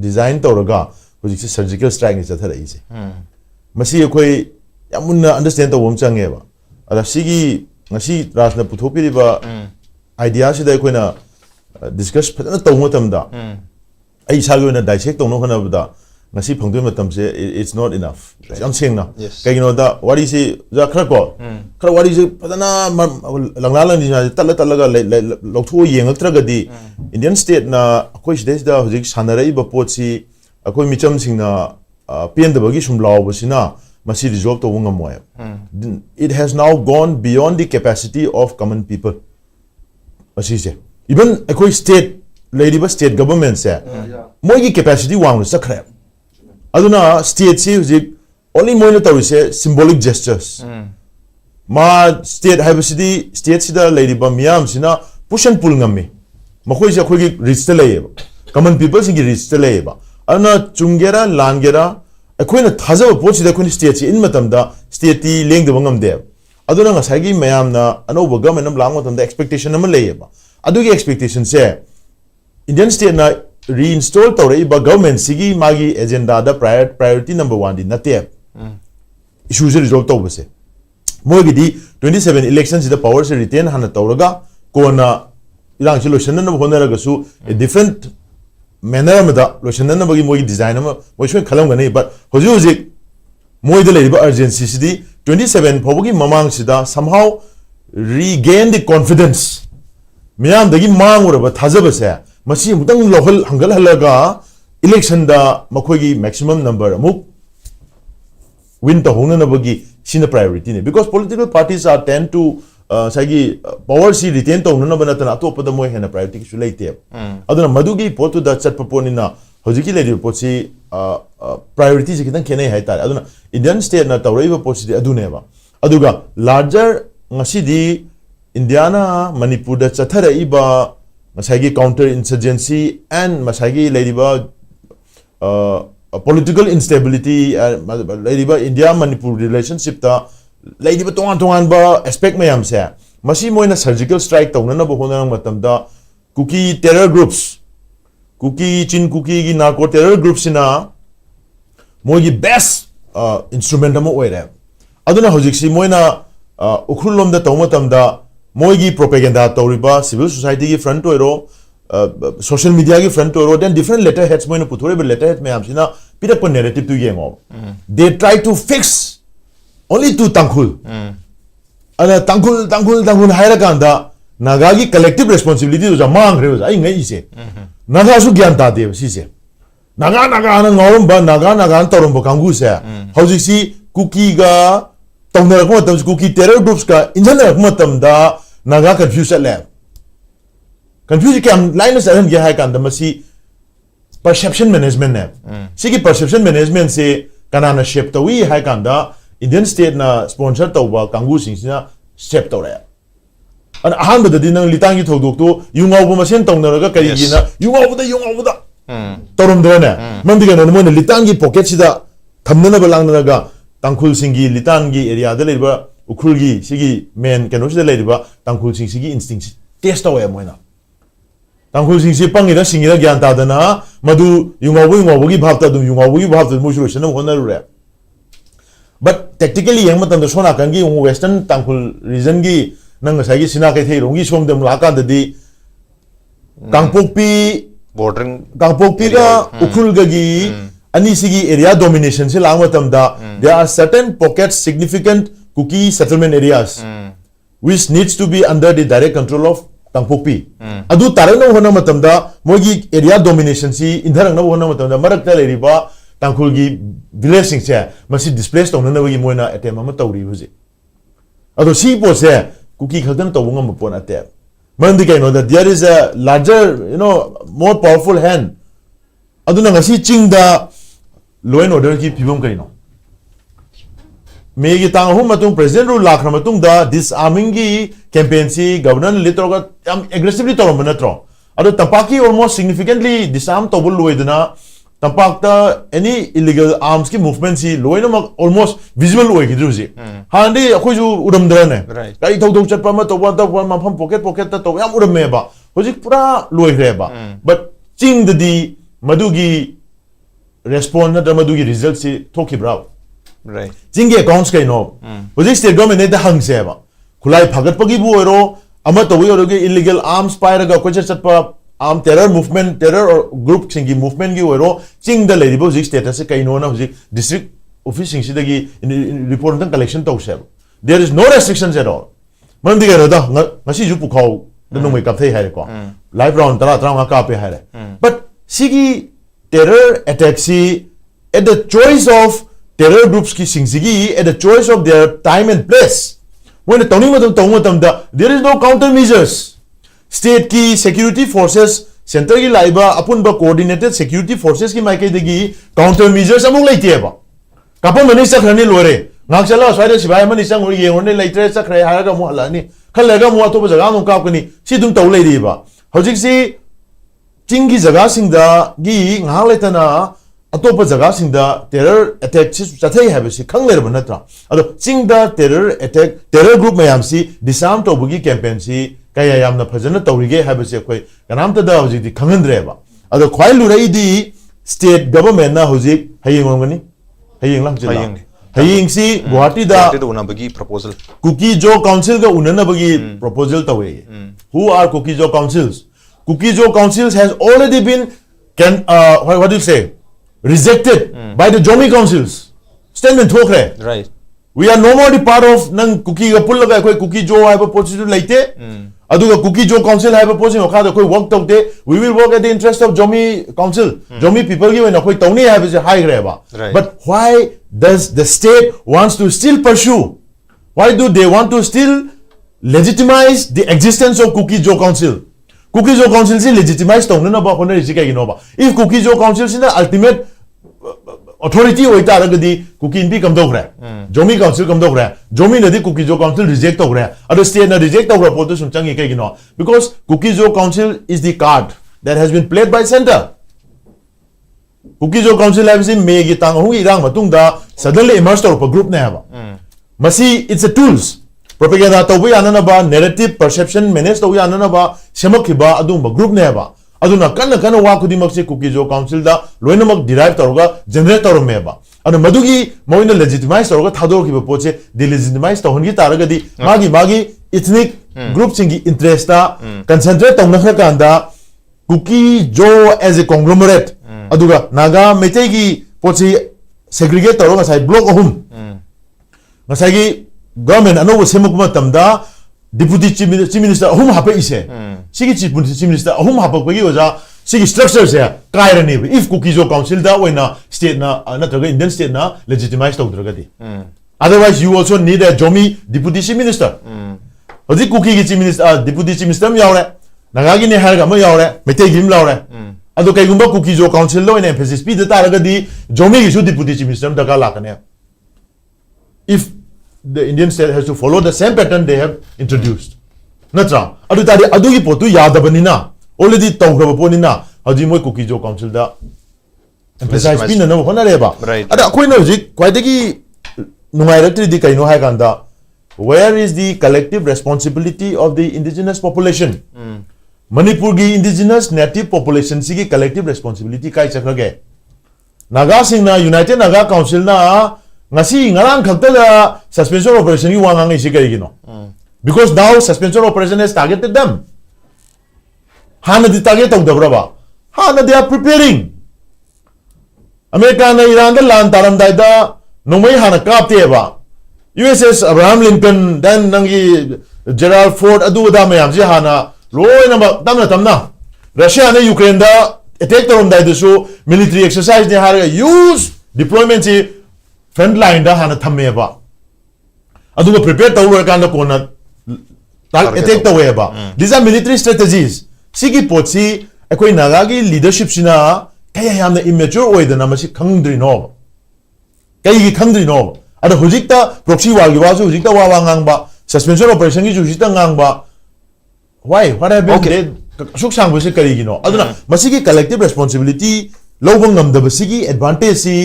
design tawraga hojik se surgical strike ni chathara ise masi akoi yamunna understand to wom change ba ala sigi ngasi rasna puthopiri ba idea sida koina discuss phadana tawma tamda ai sagi na dissect tawno khana bada ngasi phangdoi matam se it's not enough yam sengna kaino da wari se ja khra ko khra wari se phadana langla ni talaga loktho yengaktra gadi Indian state na akoi side da hojik sanarai ba potsi akoi micham singna pn da bagi sumlaw basina masi resolve to wungam moy it has now gone beyond the capacity of common people masi se even akoi state lady ba state government se moy gi capacity wang sakre aduna state si hojik only moina tawise symbolic gestures ma state have city state sida lady ba miyam sina push and pull ngami makhoi se khoi gi reach te layeba common people singi reach te layeba ana chungera langera akoina thajaba pot sida khoi state in matam da state ti leng de bangam de aduna nga sagi mayam na anoba government am lang matam da expectation am layeba adugi expectation se Indian state na reinstall tawre ba government sigi magi agenda da priority number 1 di nate issues resolve tawba se mogi di 27 elections the power se retain hana tawraga kona ilang si lotion na honera ga su a different manner ma da lotion na bagi mogi design ma moi shwe khalam ga nei but hoji moi de leba urgency si di 27 phobogi mamang sida somehow regain the confidence miyam dagi mangura ba thajaba se masi mutang lohal hangal halaga election da makhogi maximum number amuk win to hona na bagi sina priority ne because political parties are tend to sagi power si retain to na bana tana to pada moi hena priority ki sulai te aduna madugi potu da chat poponi na hojiki le pochi priority ji kitan kene hai tar aduna Indian state na tawraiba pochi adune ba aduga larger ngasi di Indiana Manipur da chathara iba masagi counter insurgency and masagi ladiba political instability ladiba India Manipur relationship ta ladiba tongan ba aspect mayam se masi moina surgical strike tawna na bohona matam da cookie terror groups cookie chin cookie gi narco terror groups ina mogi best instrument amo oire aduna hojik si moina ukhrul lom da tawmatam da moigi propaganda tawriba civil society ki front oiro social media ki front oiro then different letterheads moina puthore be letterhead me amsina pirak pa narrative tu yengo they try to fix only to tangkhul ana tangkhul haira kanda naga ki collective responsibility to jamang re ai ngai se naga su gyan ta de si se naga na ngorom ba naga torom ba kangu se hauji si cookie ga tongna ko matam cookie terror groups ka injana ko matam da naga confuse lab confuse kam line sa ran ge hai kan da masi perception management ne sigi perception management se kanana shape to wi hai kan da Indian state na sponsor to ba kangu sing sina shape to ra an ahan ba da nang litang gi thodok to yungau ba masen tongna ga kari gi na yungau ba torom dra ne man diga na mo na litang gi pocket sida thamna na ba lang na ga tangkhul singi litan gi area da leiba ukhrul gi sigi main kano sida leiba tangkhul sing sigi instinct test to ya moina tangkhul sing si pangi da singi da gyan ta da na madu yungau gi bhab ta du yungau gi bhab ta mo shuru shanam honar re but tactically yang matam da sona kan gi western tangkhul region gi nang sa gi sina kai thei rongi som dem la ka da di kangpokpi bordering kangpokpi ga ukhrul ga gi ani sigi area domination se lang matam da there are certain pockets significant cookie settlement areas which needs to be under the direct control of tangpokpi adu tarano hona matam da mogi area domination si indharang na hona matam da marak ta leriba tangkhul gi village sing se masi displaced on na gi moina atem ama tawri huji adu si po se cookie khaldan tawunga mapon ate mandi kai no that there is a larger more powerful hand aduna ngasi chingda law and order ki phibam kai no megi tang hum matung president rule lakhra matung da disarming gi campaign si governor litroga aggressively torom natro ado tapaki almost significantly disarm tobul loidna tapakta any illegal arms ki movement si loina almost visual oi gi druji handi akhoi ju udam drane kai thok chat pa ma to wa ta ma pham pocket ta to yam udam me ba hoji pura loi re ba but ching the madugi response na madugi result si thoki brau right ching ge accounts kai no hoji state government ne da hang se ba khulai phagat pagi bu ero ama to wi ero ge illegal arms paira ga ko chat pa arm terror movement terror group singi movement gi ero ching da le ribo status kai no na hoji district office sing si da gi report dan collection to se there is no restrictions at all man diga ro da ngasi ju pu khau da no mai kap thai hai ko live round tara nga ka pe hai but sigi terror attack si at the choice of terror groups ki singsigi at the choice of their time and place when the tawing there is no countermeasures state ki security forces center ki laiba apun ba coordinated security forces ki mai kai degi countermeasures amuk laite ba kapon mani sakrani lore ngakchala swaida sibai mani sang uri yengone leitre sakre haraga mo halani khalega mo to jaga mo kapkani si dum tawlei riba hojik si chingi jaga singda gi nghaletana atop jaga singda terror attack si chathai have si khangler banatra ado chingda terror attack terror group mayam si disarm to bugi campaign si kaya yamna phajana tawrige have si koi kanamta da hojik di khangandreba ado khwai lurai di state government na hojik hayengongani hayeng lang jila hayeng si Guwahati da unabagi proposal Cookie Joe Council ga unanabagi proposal tawe who are Cookie Joe Councils Cookie Joe Councils has already been what do you say rejected by the Jomi Councils statement thokre right we are no more the part of nang Cookie ga pull ga koi Cookie Joe have a position laite aduga Cookie Joe Council have a position okha koi work tawte we will work at the interest of Jomi Council Jomi people gi wena koi tawni have is high greba but why does the state wants to still pursue why do they want to still legitimize the existence of Cookie Joe Council Cookie Joe Council si legitimize tawna na ba khona ri kai no ba if Cookie Joe Council si na ultimate authority oita ragadi Cookie inpi kam dogre Jomi Council kam dogre Jomi nadi Cookie Joe Council reject dogre other state na reject dogre potu sum changi kai no because Cookie Joe Council is the card that has been played by center Cookie Joe Council have been megi tang hu irang matung da suddenly emerged of a group na ba masi it's a tools propaganda tawbi anana ba narrative perception manage tawbi anana ba semakhiba adum ba group na ba aduna kana wa khudi mak se Cookie Joe Council da loina mak derive tawga generate tawro me ba adu madugi moina legitimize tawga thador khiba poche delegitimize tawhongi taragadi magi ethnic group singi interest ta concentrate tawna kha kanda Cookie Joe as a conglomerate aduga naga metei gi poche segregate tawro ngasai block ahum ngasai gi government anobo semak matamda deputy chief minister ahum hapa ise sigi chief minister ahum hapa bagi oja sigi structure se kairani if Cookie Joe Council da wena state na natraga Indian state na legitimize tawdragadi otherwise you also need a Jomi deputy chief minister hoji Cookie gi chief minister deputy chief minister yawre nagagi ne harga ma yawre metei gim lawre ado kai gumba Cookie Joe Council lo ina emphasis pi da taragadi Jomi gi su deputy chief minister daga lakane if the Indian state has to follow the same pattern they have introduced natra adu tari adu gi potu yadabanina already tawgraba ponina haji moi Cookie Joe Council da emphasize pin na hona reba ada koi na ji kwaidagi nungai rakti di kaino hai kanda where is the collective responsibility of the indigenous population Manipur gi indigenous native population sigi collective responsibility kai chakrage Naga singna United Naga Council na ngasi ngarang khakta da suspension operation gi wangang isi kai gino because now suspension operation has targeted them hana di target tau dabraba hana they are preparing America na Iran da lan taram dai da nomai hana kapte ba USS Abraham Lincoln then nangi Gerald Ford adu da mayam ji hana loi na tamna Russia na Ukraine da attack taram dai so military exercise ne har use deployment si front line da hana thamme ba adu prepare tawra kan da kona attack tawe ba these are military strategies sigi potsi ekoi naga gi leadership sina kaya yamna immature oidana masi khangdri no kai gi khangdri no ada hujikta proxy war gi wasu hujikta wa ngang ba suspension operation gi hujikta ngang ba why what have been suk sang bu se kari gi no aduna masi gi collective responsibility lobong ngam da sigi advantage si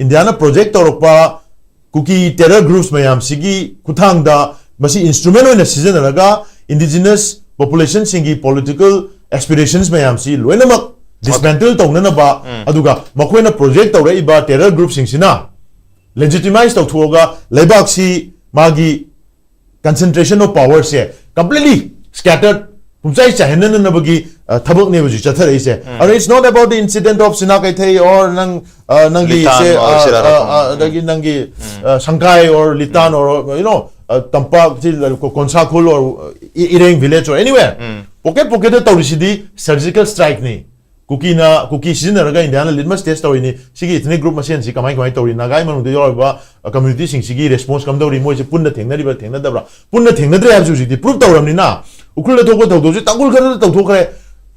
Indiana project torokpa Cookie terror groups mayam sigi kuthang da masi instrument oina season raga indigenous population singi political aspirations mayam si loinamak dismantle tawna ba aduga makoina project tawra iba terror group singsina legitimize tawthoga leibak si magi concentration of power se completely scattered pumchai chahenna na bagi thabak ne buji chathar ise and it's not about the incident of Sinakai Thai or nangi se dagi nangi Sangkai or Litan or you know Tampak Konsakul or Ireng village or anywhere pocket tawrisidi surgical strike ni Cookie season raga Indiana litmus test tawini sigi ethnic group machine si kamai tawri nagai manu de yorba community sing sigi response kam dawri moi se punna thengnari ba thengna dabra punna thengnadre have ju di prove tawramni na UKHRUL thoko tawdo ju tagul khara tawthokre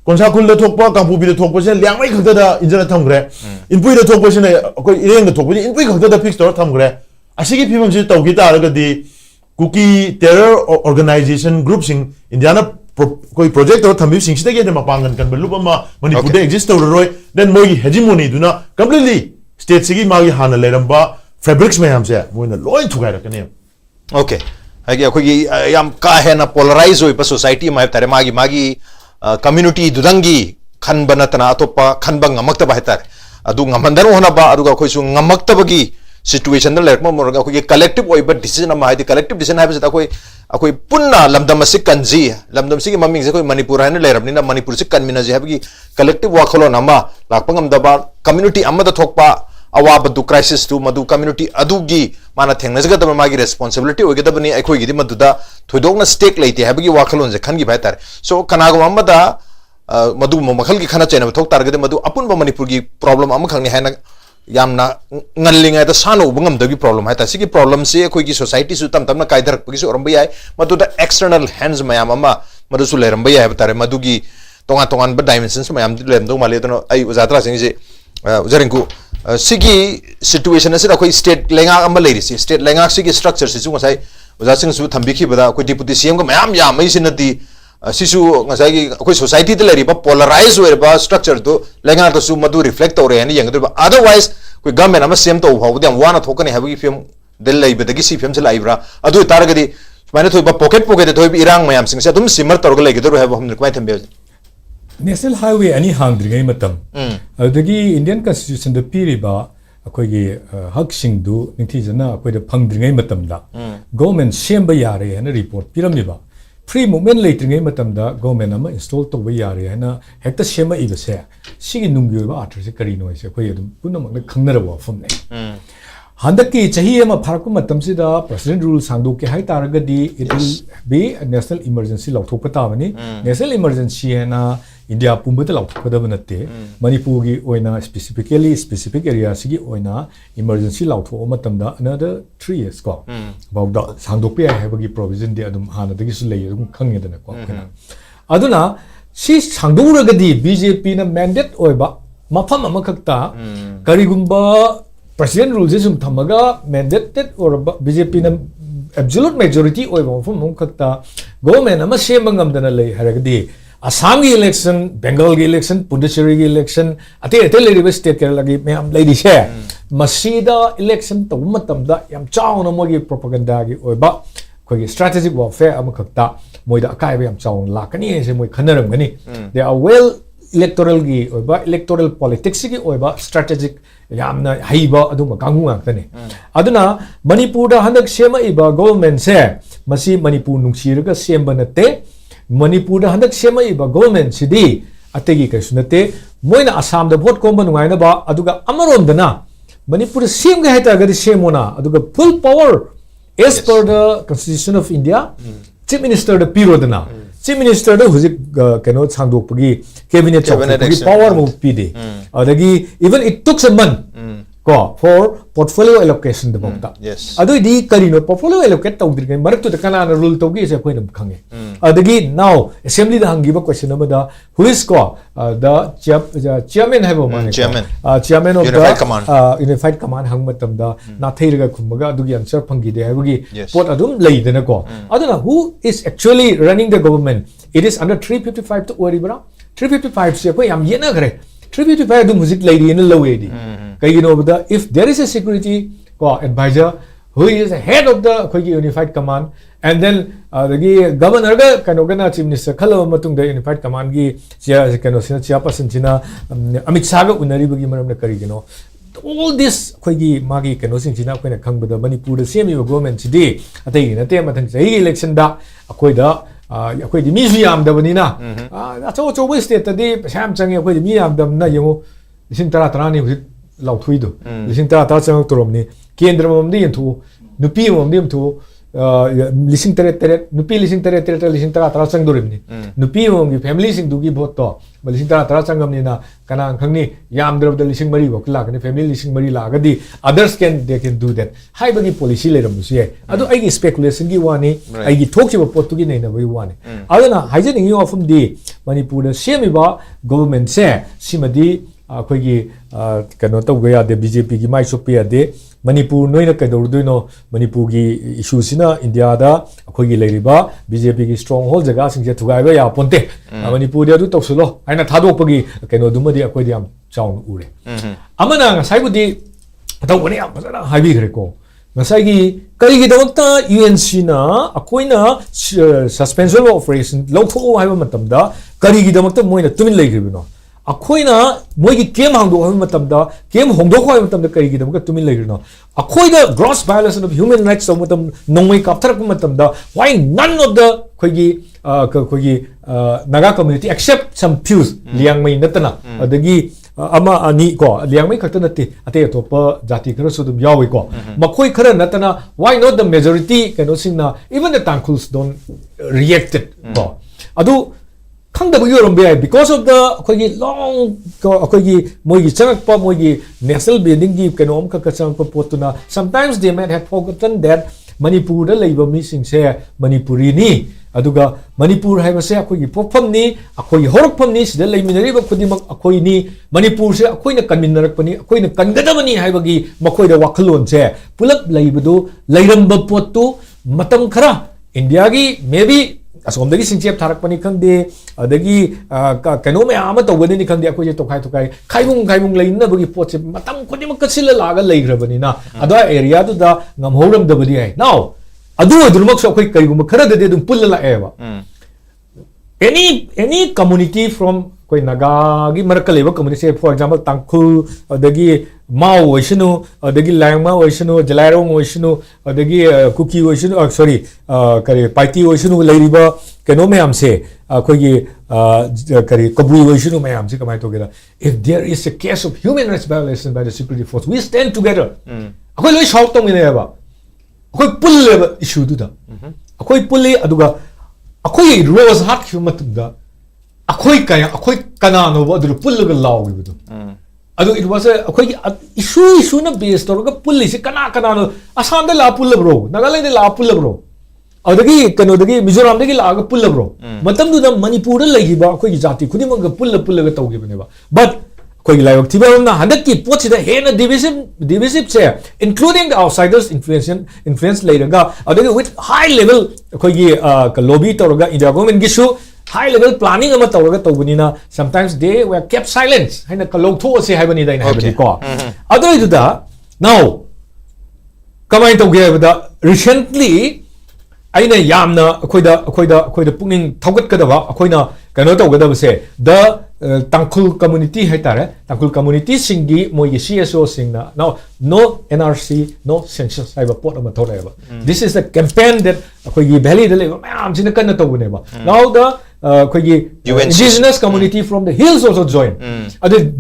konsa khul da thokpa kampu bi da thokpa se liangmai khakta da injana thamgre inpui da thokpa se ne akoi ireng da thokpa inpui khakta da fix tor thamgre asigi phimam se tawgi ta ra di kuki terror organization group sing indiana koi project or thambi sing sida ge ma pangan kan belupa ma manipur de exist tor roi then moi hegemony duna completely state sigi ma gi hana leramba fabrics mayam se moina loi thugai ra kane okay hagi akoi yam ka he na polarize oi pa society ma tare magi community dudangi khanba natana atopa khanba ngamakta ba hetar adu ngamandan hona ba adu ko su ngamakta bagi situation da lekma morga ko collective oi ba decision ma haidi collective decision ha ba akoi punna lamdam asik kanji lamdam sigi maming se koi manipur ha na lerabni na manipur se kanmina je habgi collective wakholo nama lakpangam da ba community amma da thokpa awaba du crisis tu madu community adugi mana thengnajaga da magi responsibility oigeda bani akhoi gi madu da thoidokna stake leite habgi wakhalon je khangi bhaitar so kanago amada madu makhal gi khana chena thok targade madu apun ba manipur gi problem am khangni haina yamna ngallinga da sano bungam da gi problem haita sigi problem se akhoi gi society su tam tamna kaidar gi su romba yai madu da external hands mayam ama madu su leramba yai batare madu gi tongan ba dimensions mayam lem do male no ai uzatra sing je uzarinku sigi situation asira koi state lenga amma leiri si state lenga sigi structure si chung sai uza sing su thambi khi bada koi deputy cm ko mayam ya mai sinati sisu ngasai gi koi society de leiri ba polarize wer ba structure to lenga to su madu reflect ore ani yang ba otherwise koi government amma same to ho dem wana thokani habi film del lei bedagi si film se laibra adu taragadi maine thoi ba pocket thoi bi irang mayam sing se dum simmer torga legi do have hum kai thambe national highway ani hangdringai matam adagi indian constitution da piriba akoigi hak sing du ningthi jana akoi da phangdringai matam da government semba yare hana report piramiba free movement leitringai matam da government ama install to ba yare hana hekta sema iba se sigi nungyo ba athar se kari no se akoi adum punam na khangnara wa fam ne handaki chahi ama pharakku matam si da president rule sangdo ke hai taragadi it will be a national emergency lauthok ta bani national emergency hana India pumbata lauthok da banate Manipur gi oina specific area sigi oina emergency lauthok matam da another 3 years ko about da sangdok pe hai bagi provision de adum hana dagi su lei adum khangye da ko kana aduna si sangduragadi BJP na mandate oiba mafam amakhakta karigumba president rules sum thamaga mandated or BJP na absolute majority oiba mafam amakhakta government ama semangam dana lei haragadi Assam ki election, Bengal ki election, Puducherry ki election, ate lady state Kerala ki mayam lady share. Masida election to matam da yam chaw na mo ki propaganda ki oiba ko ki strategic warfare am khakta moi da akai yam chaw la kani se moi khanaram gani. They are well electoral ki oiba electoral politics ki oiba strategic yam na haiba aduma kangu ngakta ne. Aduna Manipur da hanak sema iba government se masi Manipur nungsiraga semba nate Manipur da handak sema iba government sidi ategi kai sunate moina Assam da vote komba nungai na ba aduga amarom dana Manipur sem ga heta ga semona aduga full power as per the constitution of India chief minister da piro dana chief minister da huzik kano changdok pagi cabinet pagi power mo pide adagi even it took some month ko for portfolio allocation the bangta adu di karino portfolio allocate tawdir marak to the kana rule to gi se point khange adagi now assembly da hangiba question amada who is ko the chairman have man chairman of the unified command hangmatam da na thairaga khumga adugi answer phangi de habugi pot adum leidena ko aduna who is actually running the government it is under 355 to oribra 355 se ko yam yena gare 355 dum music lady in low AD kaigino bada if there is a security advisor who is the head of the unified command and then the governor ga kanogana chief minister khalo matung the unified command gi chia person china Amit Shah ga unari bagi maram na karigino all this magi sing china koina khangbada Manipur da semi government today atai na te mathang sai election da da akwai di mi yam da bani na acho state di sam changi akwai di mi yam da na yemo lisin tara ni lau thui do lisin tara chang torom ni kendra mom di thu nupi mom di thu लिसिंग तेरे नुपी लिसिंग तेरे लिसिंग तरा चंग दोरिमनी नुपी होंगी family सिंग दुगी vote तो लिसिंग तरा चंगमनी ना कना खंगनी याम द्रब द लिसिंग मरी बक लागने फैमिली लिसिंग मरी लागदी अदर्स कैन डू दैट हाई बगी पॉलिसी लेरमुसी है अदो आइगी स्पेकुलेशन की वानी आइगी थोकचिबा पोतुगी नैना बई वानी अदना हाइजेनिंग यू ऑफम दी मणिपुर द सेमिबा गवर्नमेंट से सिमदी अखोगी कनो तौगे यादे बीजेपी की माइ सोपे यादे मणिपुर नोइना कैदौरदोइनो मणिपुर की इशूसिना इंडिया दा अखोगी लेरिबा बीजेपी की स्ट्रॉन्ग होल्ड जगह सिंगे थुगाइबा या पोंते मणिपुर दे तौसुलो आइना थादोकपगी कैनो दुमदी अखोइदि याम चाउन उरे अमना साइबुदी तौबने याम फजना हाइबिग्रेको नसाइगी करिगिदमक्ता यूएनसी ना अखोइना सस्पेंशन ऑफ ऑपरेशन लौथो हाइबा मतमदा करिगिदमक्ता मोइना तुमिन लेग्रिबिनो अखोइना मोइगी केम हांगदो हाइबा मतमदा केम होंगदोखो हाइबा मतमदा करिगिदमक्ता तुमिन लेग्रिनो अखोइदा gross violation of human rights तौ मतम नोंगै कापथरक मतमदा व्हाई नन ऑफ द खोइगी Naga community except some few Liangmai नतना अदगी अमा अनि को लियांगमै खक्त नते अते अतोप जाति खरसु दुम यावै को मखोइ खर नतना व्हाई नॉट द मेजॉरिटी कैनो सिंगना even the Tangkhuls don't reacted को अदु खंगदब योरम बे बिकॉज ऑफ द अखोगी लॉन्ग को अखोगी मोगी चंगप मोगी नेशनल बिल्डिंग की कैनोम का चंगप पोतुना sometimes they might have forgotten that Manipur द लेबा मिसिंग से मणिपुरी नि अदुगा मणिपुर हाइबसे अखोगी पोफमनी अखोगी होरकफमनी सिदा लेमिनरिबा खुदिमक अखोइनी मणिपुर से अखोइना कन्मिनरकपनी अखोइना कनगदबनी हाइबगी मखोइदा वाखलोन से पुलप लेइबदु लेरंब पोतु मतम खरा इंडिया की मे बी असोमदगी सिंचेप थारकपनी खंदे अदगी कनो में आम तौबदनी खंदे अखोजे तोखाई खाइमुंग लेइनबगी पोचे मतम खुदिमक कसिल लागा लेग्रबनीना अदा एरिया दुदा ngam है नाउ अदु अदुमक सो अखोई करिगुम खरददे दुम पुल्ल लाएबा any community from कोई नागा की मरक लेबा कम्युनिटी फॉर एग्जांपल तांखुल अदगी माओ ओइसनु अदगी लांगमा ओइसनु जलायरोंग ओइसनु अदगी कुकी ओइसनु सॉरी करे पाइटी ओइसनु लेरिबा केनो में हमसे कोई करे कबुई ओइसनु में हमसे कमाई तो गेदा if there is a case of human rights violation by the security force we stand together अखोई लोई शॉक तो मिनेबा अखोई पुल्लेबा इशू दुदा अखोई पुल्ले अदुगा अखोई रोज हाट खिव मतदा अखोई कनानो अदु पुल्लग लाउगिबदु अदु इट वाज अखोई इशू न बेस तोरगा पुल्ली से कनानो असम द ला पुल्लब्रो नागालैंड ला पुल्लब्रो अदगी कनोदगी मिजोराम दगी लाग पुल्लब्रो मतम दु मणिपुर लगिबा अखोई जाति खुदिमग पुल्लग तौगिबनेबा बट कोई लाइक थिबा हंदक की पोच द हेन डिविसिव से इंक्लूडिंग आउटसाइडर्स इन्फ्लुएंस लेरगा अदगी विथ हाई लेवल कोई लॉबी तौरगा इंडिया गवर्नमेंट गिसु हाई लेवल प्लानिंग अमा तौरगा तौबनिना sometimes they were kept silence हैना कलौथो से हाइबनी दाइन हाइबनी को अदुइदुदा नाउ कमाइन तौगे हाइबदा रिसेंटली आइना यामना अखोइदा पुनिंग थौगतकदबा अखोइना कनो तौगदबसे द तांखुल कम्युनिटी है तारे तांखुल कम्युनिटी सिंगी मोई सीएसओ सिंगना now no NRC no census हाइबा पोट अमा थोरेबा this is the campaign that अखोगी वैली द लेबा मैम सिन कन्न तौबनेबा नाउ द अखोगी indigenous community from the hills also join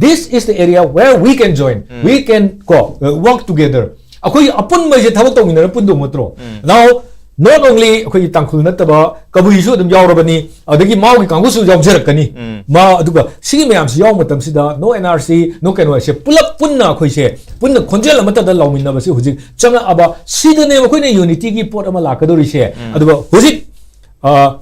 this is the area where we can join we can work together अखोगी अपुन मजे थबक तौमिनर पुंदो मतरो नाउ not only अखोई तांखुल नतबा कबुइसु अदुम यावरबनी अदगी माउगी कांगुसु यावजरकनी मा अदुगा सिगी मयाम सि याव मतम सिदा नो एनआरसी नो कैनो से पुलप पुन्ना अखोइसे पुन्ना खोंजेल अमतदा लाउमिनबसे हुजिक चंगा अबा सिदने अखोइने यूनिटी की पोट अमा लाकदोरिसे अदुगा हुजिक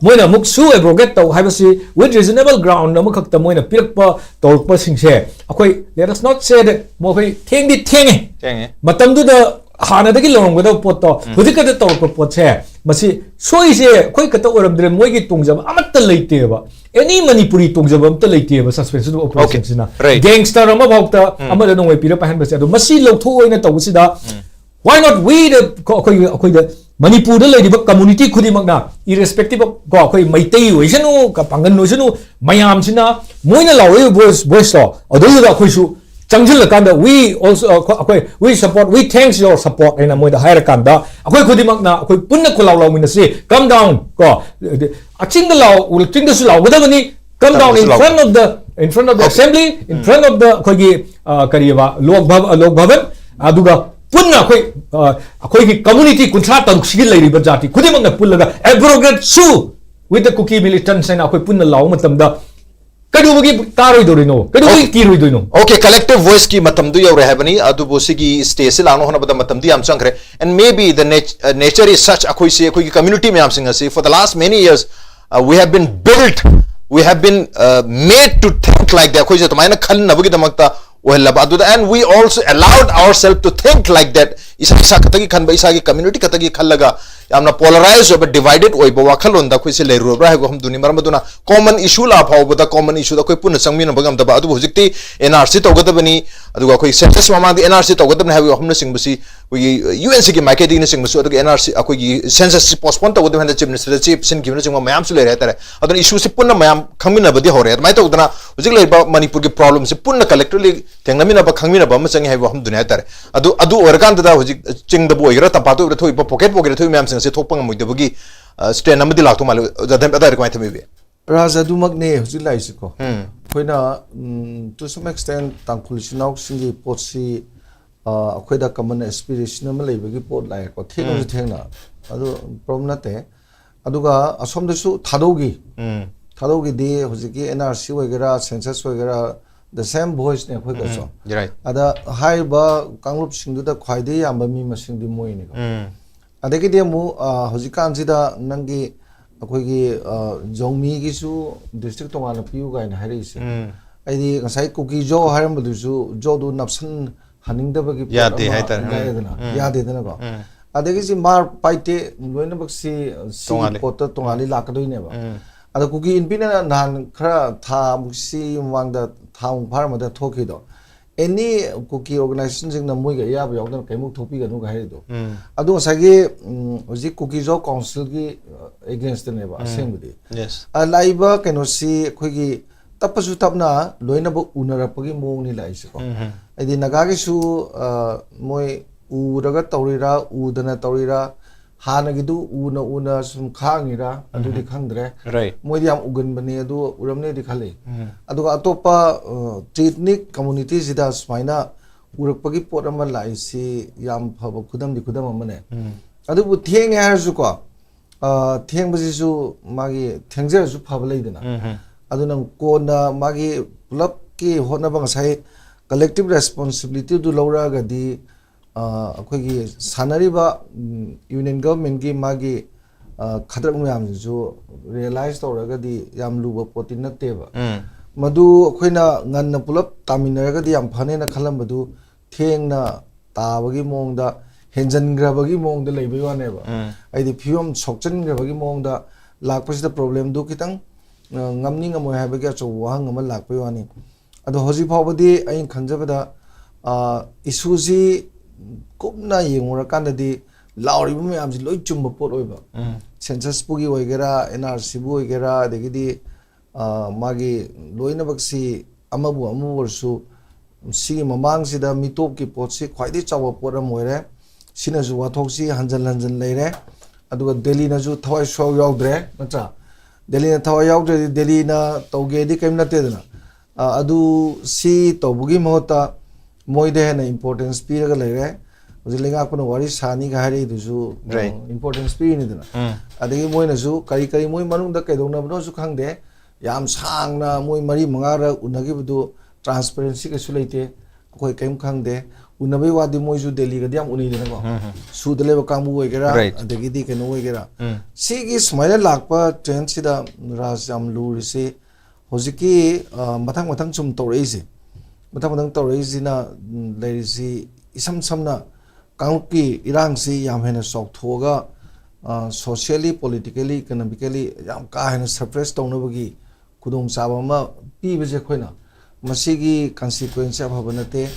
मोइना मुक्सु एब्रोगेट तौ हाइबसी विथ रिजनेबल ग्राउंड अमखक्ता मोइना पिरकपा तौरकपा सिंगसे अखोई let us not say that मोखोई थेंगे मतमदुदा हानदगी लौरंगदा पोतो हुजिकद तौरप पोचे मसी सोइसे खोइ कत ओरमद्रे मोइगी तोंगजब अमत्त लेतेबा एनी मणिपुरी तोंगजब अमत्त लेतेबा सस्पेंशन ऑपरेशन सिना गैंगस्टर अमा भावता अमद नोंगै पिर पहन बसे अदो मसी लौथो ओइना तौसिदा व्हाई नॉट वी द खोइ द मणिपुर द लेदिबा कम्युनिटी खुदिमकना इरेस्पेक्टिव ऑफ को खोइ मैतै ओइसनु का पांगन ओइसनु मयाम सिना मोइना लावे वॉइस तो अदोदा खोइसु Changjil kanda we also we support we thanks your support and amoy da hire kanda akoi khudimak na akoi punna kulaw law min si come down ko aching the law will think the law gadabani come down in front of the assembly in front of the khoi kariwa lok bhavan aduga पुन्ना अखोई की community कुंथ्रा तरुक सिगी लेरिबा जाति खुदिमंग पुल्लगा abrogate सु with the Kuki militants and अखोई पुन्ना लाउ मतमदा कदुबगी तारोइदोरिनो कदुबगी किरोइदोइनो ओके कलेक्टिव वॉइस की मतम दु यौरे हैबनी अदुबो सिगी स्टेज से लानो होना बदा मतम दि आम चंखरे and maybe the nature is such अखोई से अखोई की कम्युनिटी में आम सिंग से for the last many years we have been built we have been made to think like that. Khoise tomaina khalnabagi damakta ohelaba aduda, and we also allowed ourselves to think like that. Isa katagi khanba isa ki community katagi khallaga yamna polarized oba divided oiba wakhalon da khoise leiru bra hego hum duni maraduna common issue la phawba da common issue da khoi punna sangmina bagam da ba adu hojikti NRC togadabani aduga khoi census mama di NRC togadabani hego humna singbasi we UNC ki maike ding singbasu aduga NRC akoi gi census postpone togadabani da chief minister chief sin gimna singma mayam su le re tare aduna issue se punna mayam khangmina badi hore mai togdana hojik leiba Manipur ki problem se punna collectively tengamina ba khangmina ba ma changi hego hum dunia tare adu organ da hojik ching da boy gra tapatu da thoi pocket thoi mayam sing se thokpang moidabagi strain amadi lakto mal jadam ada require me be raja dumak ne hojik lai si ko khoina to some extent tangkhul sinau singi potsi akoida common aspiration am leibagi pot lai ko thengno thengna adu problem na te aduga asom da su thadogi de hojiki NRC wagera census wagera the same voice ne khoi ka so right ada hai ba kangrup singdu da khwaide yamba mi masing di moi ni ko adagi de mu hojikan sida nangi akoi gi jongmi gi su district tongana piu ga na hari se aidi ngasai kuki jo haram du su jo du napsan haning da bagi yade hai tar yade dana ko adagi si mar paite loina baksi si pot tongali lakadoi ne ba ada kuki inpina nan khara tha muksi wangda tha phar ma da thoki do any kuki organization jing na moi ga ya ba yong kai muk thopi ga nu ga hai do adu sagi oji kuki jo council gi against ne ba asem di yes a laiba keno si khoi gi tapasu tapna loina ba unara pagi mong ni lai se ko adi naga gi su moi u raga tawrira u dana tawrira hana gi du una sum khangira adu di khangdre right moi yam ugan bani adu uramne di khale adu atopa technic community sida smaina urakpagi potama lai si yam phaba khudam di khudam amane adu bu theng ya su ko theng basi su magi thengjer su phaba leidana adu nang ko na magi pulap ki hona bang sai collective responsibility du laura ga di akhoi gi sanari ba union government gi magi khadrak myam ju realize tawraga di yam luba potin na teba madu khoina ngan na pulap taminaraga di yam phane na khalam badu theng na tabagi mongda henjan grabagi mongda leibai wane ba ai di phiom sokchan grabagi mongda lakpasida problem du kitang ngamni ngamoy habagi acho wang ngam lakpai wani ado hoji phawbadi ai khanjabada issue ji kupna yengura kandadi lauri bu mayam ji loi chumba pot oiba census pugi oigera NRC bu oigera degidi magi loina baksi amabu versu si mamang sida mitop ki pot si khwaidi chawa pot amoire sina ju wathok si hanjan leire aduga Delhi na ju thawai show yaudre nacha Delhi na thawai yaudre Delhi na tawge di kaimna te dana adu si tawbugi mohota moide na importance piraga leire ujilenga kono wari sani ga hari du ju importance pi ni dana adegi moi na ju kari moi manung da kai dong na bno ju khangde yam sang na moi mari manga ra unagi bu transparency ka su leite koi kaim khangde unabai wadi moi ju Delhi ga diam uni dana ko su dele ba kamu oi gera adegi di ke no oi gera si gi smile lakpa trend sida rajam luri se hojiki mathang chum torei se mathang torei sina leiri si isam samna kangki irang si yam hena sok thoga socially politically economically yam ka hena suppress tawna bagi khudong chaba ma pi beje khoina masigi consequence of habanate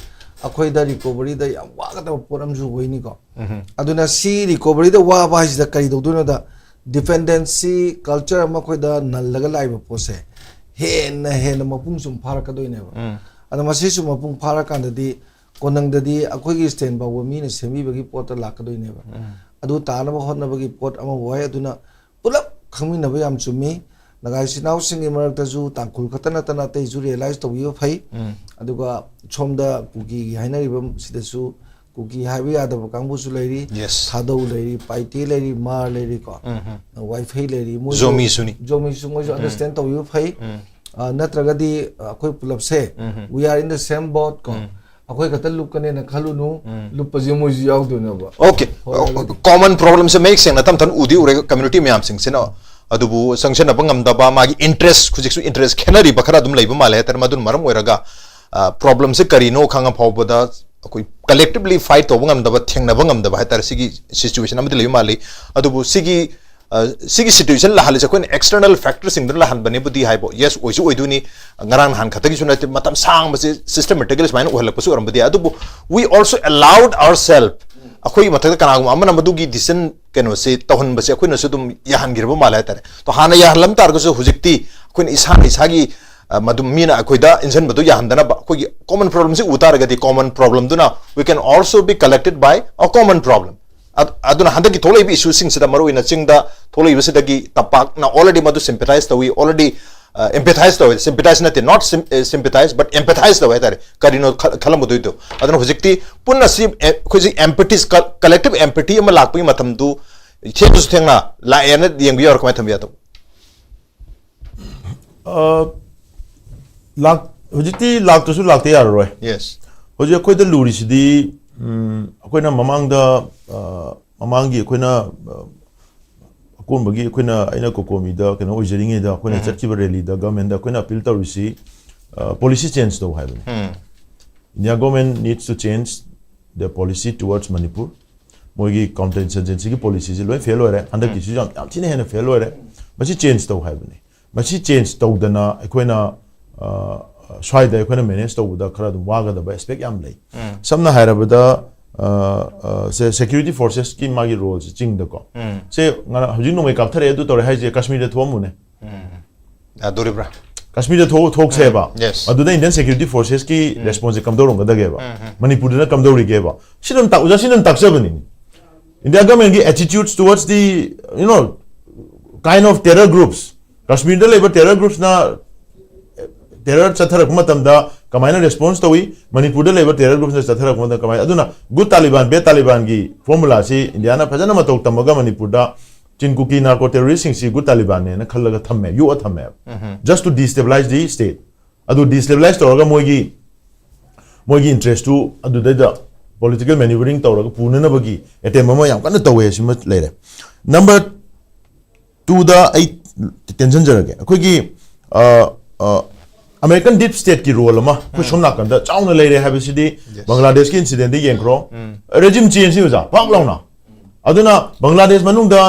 akhoi da recovery da yam wa ga da poram ju hoini ko aduna si recovery da wa ba ji da kari do duna da dependency culture ma khoi da nallaga laiba pose hen mapung sum phara ka doine ba ada masi sum mapung phara kan da di konang dadi akhoi gi stand ba mi ne semi bagi pot la ka doi ne ba adu ta na ba hot na bagi pot ama wai aduna pulap khami na ba yam chumi nagai sinau singi marak ta ju tangkul khatana tana te ju realize to wi phai aduga chomda kugi gi haina ri bam sida su kuki habi ada bakangbu su leri Yes. thadau leri paite leri mar leri ko wifi leri mo Zomi suni. mo understand to you phai natragadi akoi pulap se we are in the same boat ko akoi kata lup kane na khalunu lup pa jemo yaw do na ba Okay. Common problems make sense. Natam tan udi ure community me am sing sino. Adubu sanction abang amdaba magi interest kujiksu interest kenari bakara dum laiba male tar madun maram oiraga problem se karino khanga phawbada koi collectively fight to bangam daba thengna bangam daba hatar sigi situation amdi laiba male adubu sigi situation la hal jakon external factors sing la han bane budi haibo yes oisu oiduni ngarang han khatagi sunat matam sang base systematically mine ohalak pasu aram budi adubu we also allowed ourselves अखोई मथक कनागुम अमन मदुगी decision केनो से तहन बसे अखोई नसु तुम याहन गिरबो माले तारे तो हाना याहलम तारगसु हुजिक्ति अखोई इसागी मदुम मीना अखोइदा इंजन बदु याहनदना अखोई कॉमन प्रॉब्लम से उतारगति कॉमन प्रॉब्लम दुना we can also be collected by a common problem अदुना हंदकी थोलैबि इशू सिंग सिदा मरु इन चिंगदा थोलैबि सिदगी तपाक ना ऑलरेडी मदु sympathize to we already empathize to sympathize not sympathize but empathize to whether karino khalam du to adana hojikti punna si khoji empathy collective empathy am lakpi matam du chetus thengna la ena yeng biyor ko matam ya to lak hojikti lak to su lakte yar roi yes hoji khoi da luri sidi akoina mamang da mamangi akoina kon bagi akoina aina kokomi da kana oijaringe da akoina chakchiba rally da government da akoina appeal tawisi policy change to haibani India government needs to change their policy towards Manipur moigi counterinsurgency ki policy ji loi fail ore under ki jam chine hena fail ore machi change to haibani machi change to dana akoina swai da akoina manage to da khara dum waga da aspect yam lai samna hairabada se security forces ki magi roles ching da ko se ngara hujin no me kap thare edu tore hai je Kashmir de thomu ne adoribra Kashmir de thok se ba yes adu da Indian security forces ki response kam dorong da ge ba Manipur na kam dori ge ba sinam ta uja sinam tak sabani India government ki attitudes towards the kind of terror groups Kashmir de labor terror groups na terror chatharak matam da kamaina response to wi Manipur de labor terror groups na chatharak matam kamaina aduna good Taliban be Taliban gi formula si India na phajana matok tamaga Manipur da chinkuki narco terrorists si good Taliban ne na khallaga thamme yu athamme just to destabilize the state adu destabilize to raga moigi interest to adu da political maneuvering to raga punana bagi attempt ma yam kana tawe sima lere number 2 da ai tension jarage akoi gi American deep state ki role ma ko somna kan da chauna leire habisidi Bangladesh ki incident di yengkro regime change uja pak launa aduna Bangladesh manung da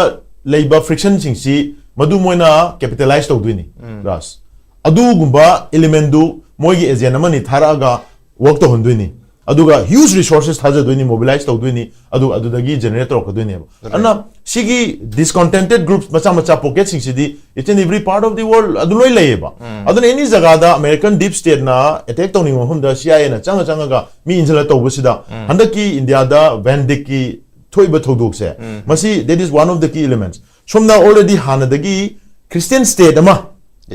leiba friction sing si madu moina capitalize to duini ras adu gumba element du moigi agenda mani tharaga work to honduini aduga huge resources thaja duini mobilize to duini adu dagi generator ko duini anna sigi discontented groups macha pocket sing sidi it's in every part of the world adu loi leiba aduna any jaga da American deep state na attack to ningo hum da CIA na changa ga mi injala to busida handaki India da vandik ki thoiba thodok se masi that is one of the key elements somna already hanadagi Christian state ama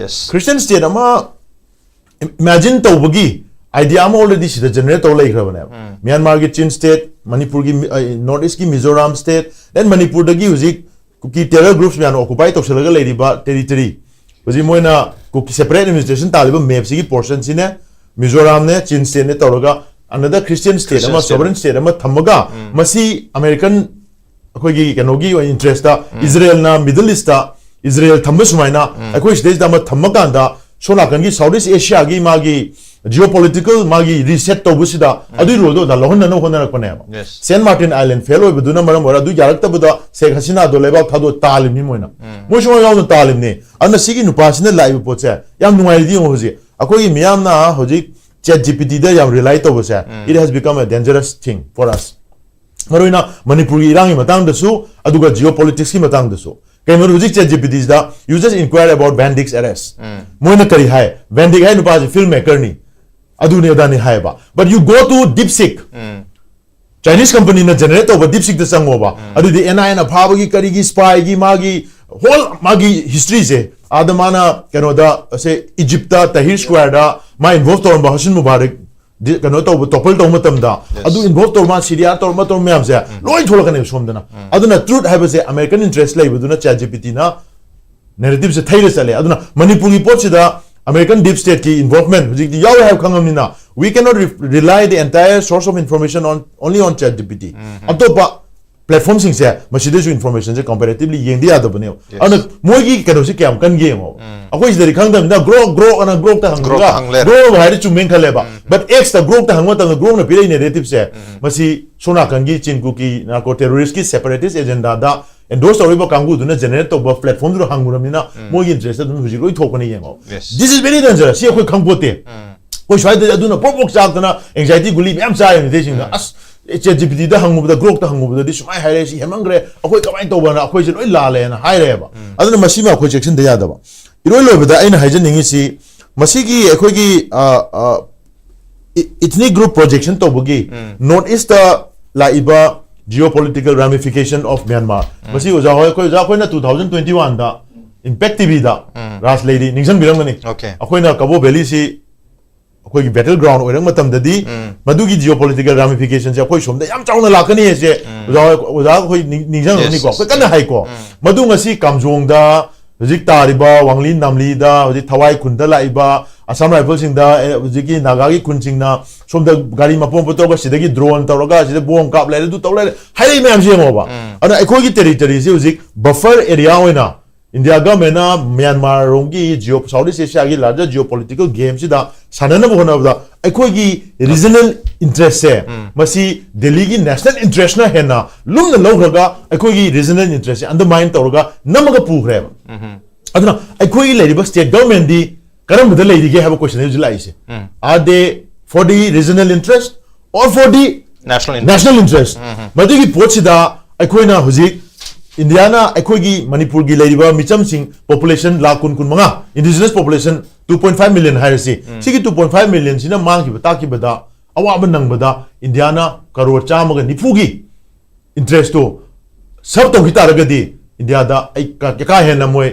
yes Christian state ama imagine to bagi idea am already sida generate to lai khrabane Myanmar ki Chin state Manipur ki North East ki Mizoram state then Manipur dagi uji ki terror groups me occupy to selaga lai riba territory uji moina ki separate administration taliba map si ki portion sine Mizoram ne Chin state ne tawraga another Christian state ama sovereign state ama thamaga masi American akoi gi kanogi interest da Israel na Middle East da Israel thamba sumaina akoi stage da ma thamaga da sona kan gi Southeast Asia gi magi geopolitical magi reset to busida adu rodo da lohon na hona rakone ba Saint Martin Island fail oi buduna maram ora du jarak ta buda Sheikh Hasina do leba thado talim ni moina mo shoma yaw talim ne anna sigi nu pasina live poche yam nungai di hoji akoi miyam na hoji ChatGPT da yam rely to bose it has become a dangerous thing for us maroina Manipur irang matang da su aduga geopolitics ki matang da su Kaimaru Zik ChatGPT is da you just inquire about Van Dyck's arrest moina kari hai Van Dyck hai nu pa filmmaker ni adu ne da ni hai ba but you go to DeepSeek Chinese company na generate over DeepSeek da sango ba adu the NIA na phaba gi kari gi spy gi magi whole magi history se adamana kano da say Egypt da Tahrir Square da ma involved to ba Hosni Mubarak kano to topple to matamda adu involve to ma Syria to ma to myam se loi tholakane somdana aduna truth have se American interest lai buduna ChatGPT na narrative se thaile chale aduna Manipur report sida American deep state ki involvement hujik yaw have khangamina we cannot rely the entire source of information on only on ChatGPT atopa platform sing se machine information se comparatively yengdi adabane ana moigi kano se kyam kan ge mo akoi sidari khangdam na grow ana grow ta hangla grow hai chu men khaleba but x ta grow ta hangma ta grow na pilai narrative se masi sona kangi chinku ki narco terrorist ki separatist agenda da endorse oribo kangu duna generate to ba platform du hanguramina moigi interest dun huji roi thokani yengo this is very dangerous si akoi khangpote koi shwai da aduna pop chak na anxiety guli myam cha yin de sing as ChatGPT da hangu da grok da hangu da di sumai haire si hemangre akoi kamai to bana akoi je loi la le na haire ba aduna masi ma akoi section da ya da ba iroi loi da aina haijen ningi si masi gi akoi gi ethnic group projection to bugi north east da la iba geopolitical ramification of Myanmar masi oja hoi akoi na 2021 da impact tv da ras lady ningsang birang mani akoi na Cabo Valley si akoi battleground oirang matam dadi madugi geopolitical ramifications ya akoi somda yam chauna lakani ese oja akoi ningsang ni ko akoi kana hai ko madu ngasi kamjong da hojik tariba wangli namli da hojik thawai khunda laiba Assam rifle sing da hojiki nagagi kun sing na somda gari mapom poto ga sidagi drone tawraga sida bom kap lai du tawlai hai myam je mo ba ana akoi gi territory se hojik buffer area oina India government na Myanmar rongi Southeast Asia ki larger geopolitical game sida sanana bhona da akoi gi regional interest se masi Delhi gi national interest na hena lum na lograga akoi gi regional interest undermine tawraga namaga pukhre aduna akoi gi leriba state government di karam bada leidi ge have a question is lai se are they for the regional interest or for the national interest madu gi pot sida akoi na hujik Indiana akoigi Manipur gi leriba micham sing population la kun manga indigenous population 2.5 million hairasi sigi 2.5 million sina mang ki bata ki bada awa nang bada Indiana karor chama ga nifugi interest to sab to hita ragadi India da ai ka hena moy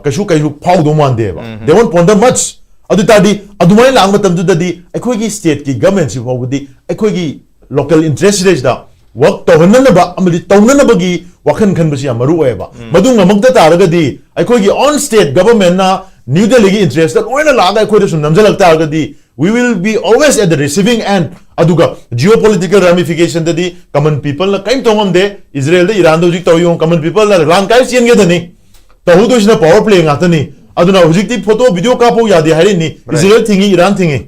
kashu phau do man de ba they won't ponder much adu tadi adumai lang matam du dadi akoigi state ki government si phawdi akoigi local interest rate da work to hanna ba amadi tawna ba gi wakhan khan basi amaru oeba madunga magda taragadi aikoi gi on state government na New Delhi gi interest that oina laga aikoi sum namjalak taragadi we will be always at the receiving end aduga geopolitical ramification dadi common people na kaim tongam de Israel de Iran do jik tawiyong common people la ran kai sien ge dani tahu do sina power play ngatani aduna hujik ti photo video ka po yadi hari ni Israel thingi Iran thingi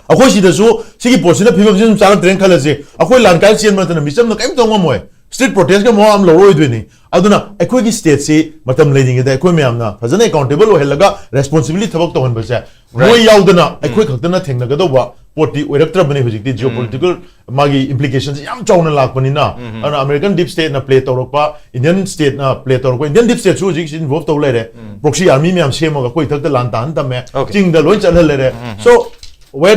akoi sida so sigi posina phibam jin chang train khala se akoi lan kai sien matana misam na kaim tongam moy street protest ka mo am loroi dweni aduna akoi gi state se matam leading da akoi me amna fazana accountable o helaga responsibility thabak to hanba se moi yaudana akoi khaktana thengna ga do ba poti oiraktra bani hujik ti geopolitical magi implications yam chauna lakpani na ana American deep state na play tawrokpa Indian state na play tawrokpa Indian deep state su hujik involved to lere proxy army me am semo ga koi thakta lan tan ta me ching da loi chal lere so where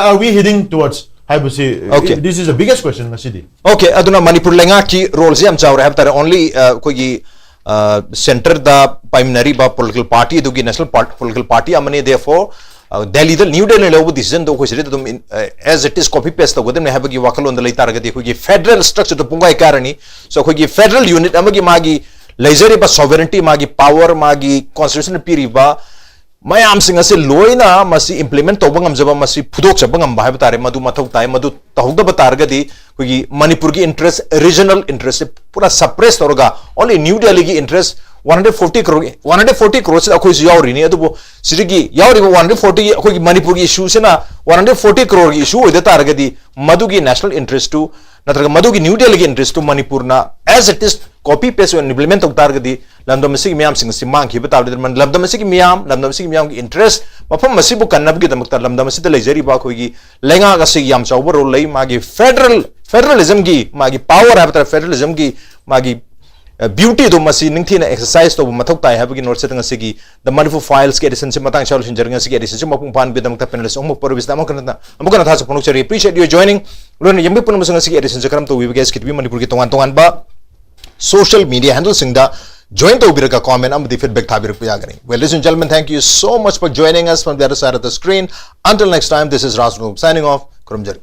are we heading towards okay. This is the biggest question in the city. Okay, aduna Manipur lenga ki role se am chawre have tare only koi center the primary ba political party dugi national political party amane therefore Delhi the New Delhi level decision do koi sire dum as it is copy paste to godem have gi wakal on the lai taragati koi federal structure to pungai karani so koi federal unit amagi magi leisure ba sovereignty magi power magi constitutional period mayam singa se loina masi implement to bangam jaba masi phudok cha bangam ba tare madu mathau tai madu tahugda batar gadi kogi Manipur ki interest regional interest pura suppress torga only New Delhi ki interest 140 crores akoi su yauri ni adu sirigi yauri 140 akoi Manipur ki issue se na 140 crore ki issue oida tar gadi madu ki national interest to natraga madu ki New Delhi ki interest to Manipur na as it is copy paste and implement of targeti landom sig miam sing simang ki betaw de man landom sig miam ki interest mafam masibu kannab gi damak landom sig lejari ba khoi gi lenga ga sig yam chawbo ro lei magi federalism gi magi power ha federalism gi magi beauty do masi ningthina exercise to mathok tai ha gi north setting asigi the Manipur files ke edition se matang solution jarnga sig edition se mapung pan bi damak ta panelists om porvis da amukana tha sa ponok chari appreciate you joining lon yambi punum sang sig edition se karam to we guys kit bi Manipur gi tongan ba social media handle sing da join tawbiraka comment amadi feedback thabirpa yagani. Well, ladies and gentlemen, thank you so much for joining us from the other side of the screen. Until next time, this is Rajnu signing off. Kurumjari.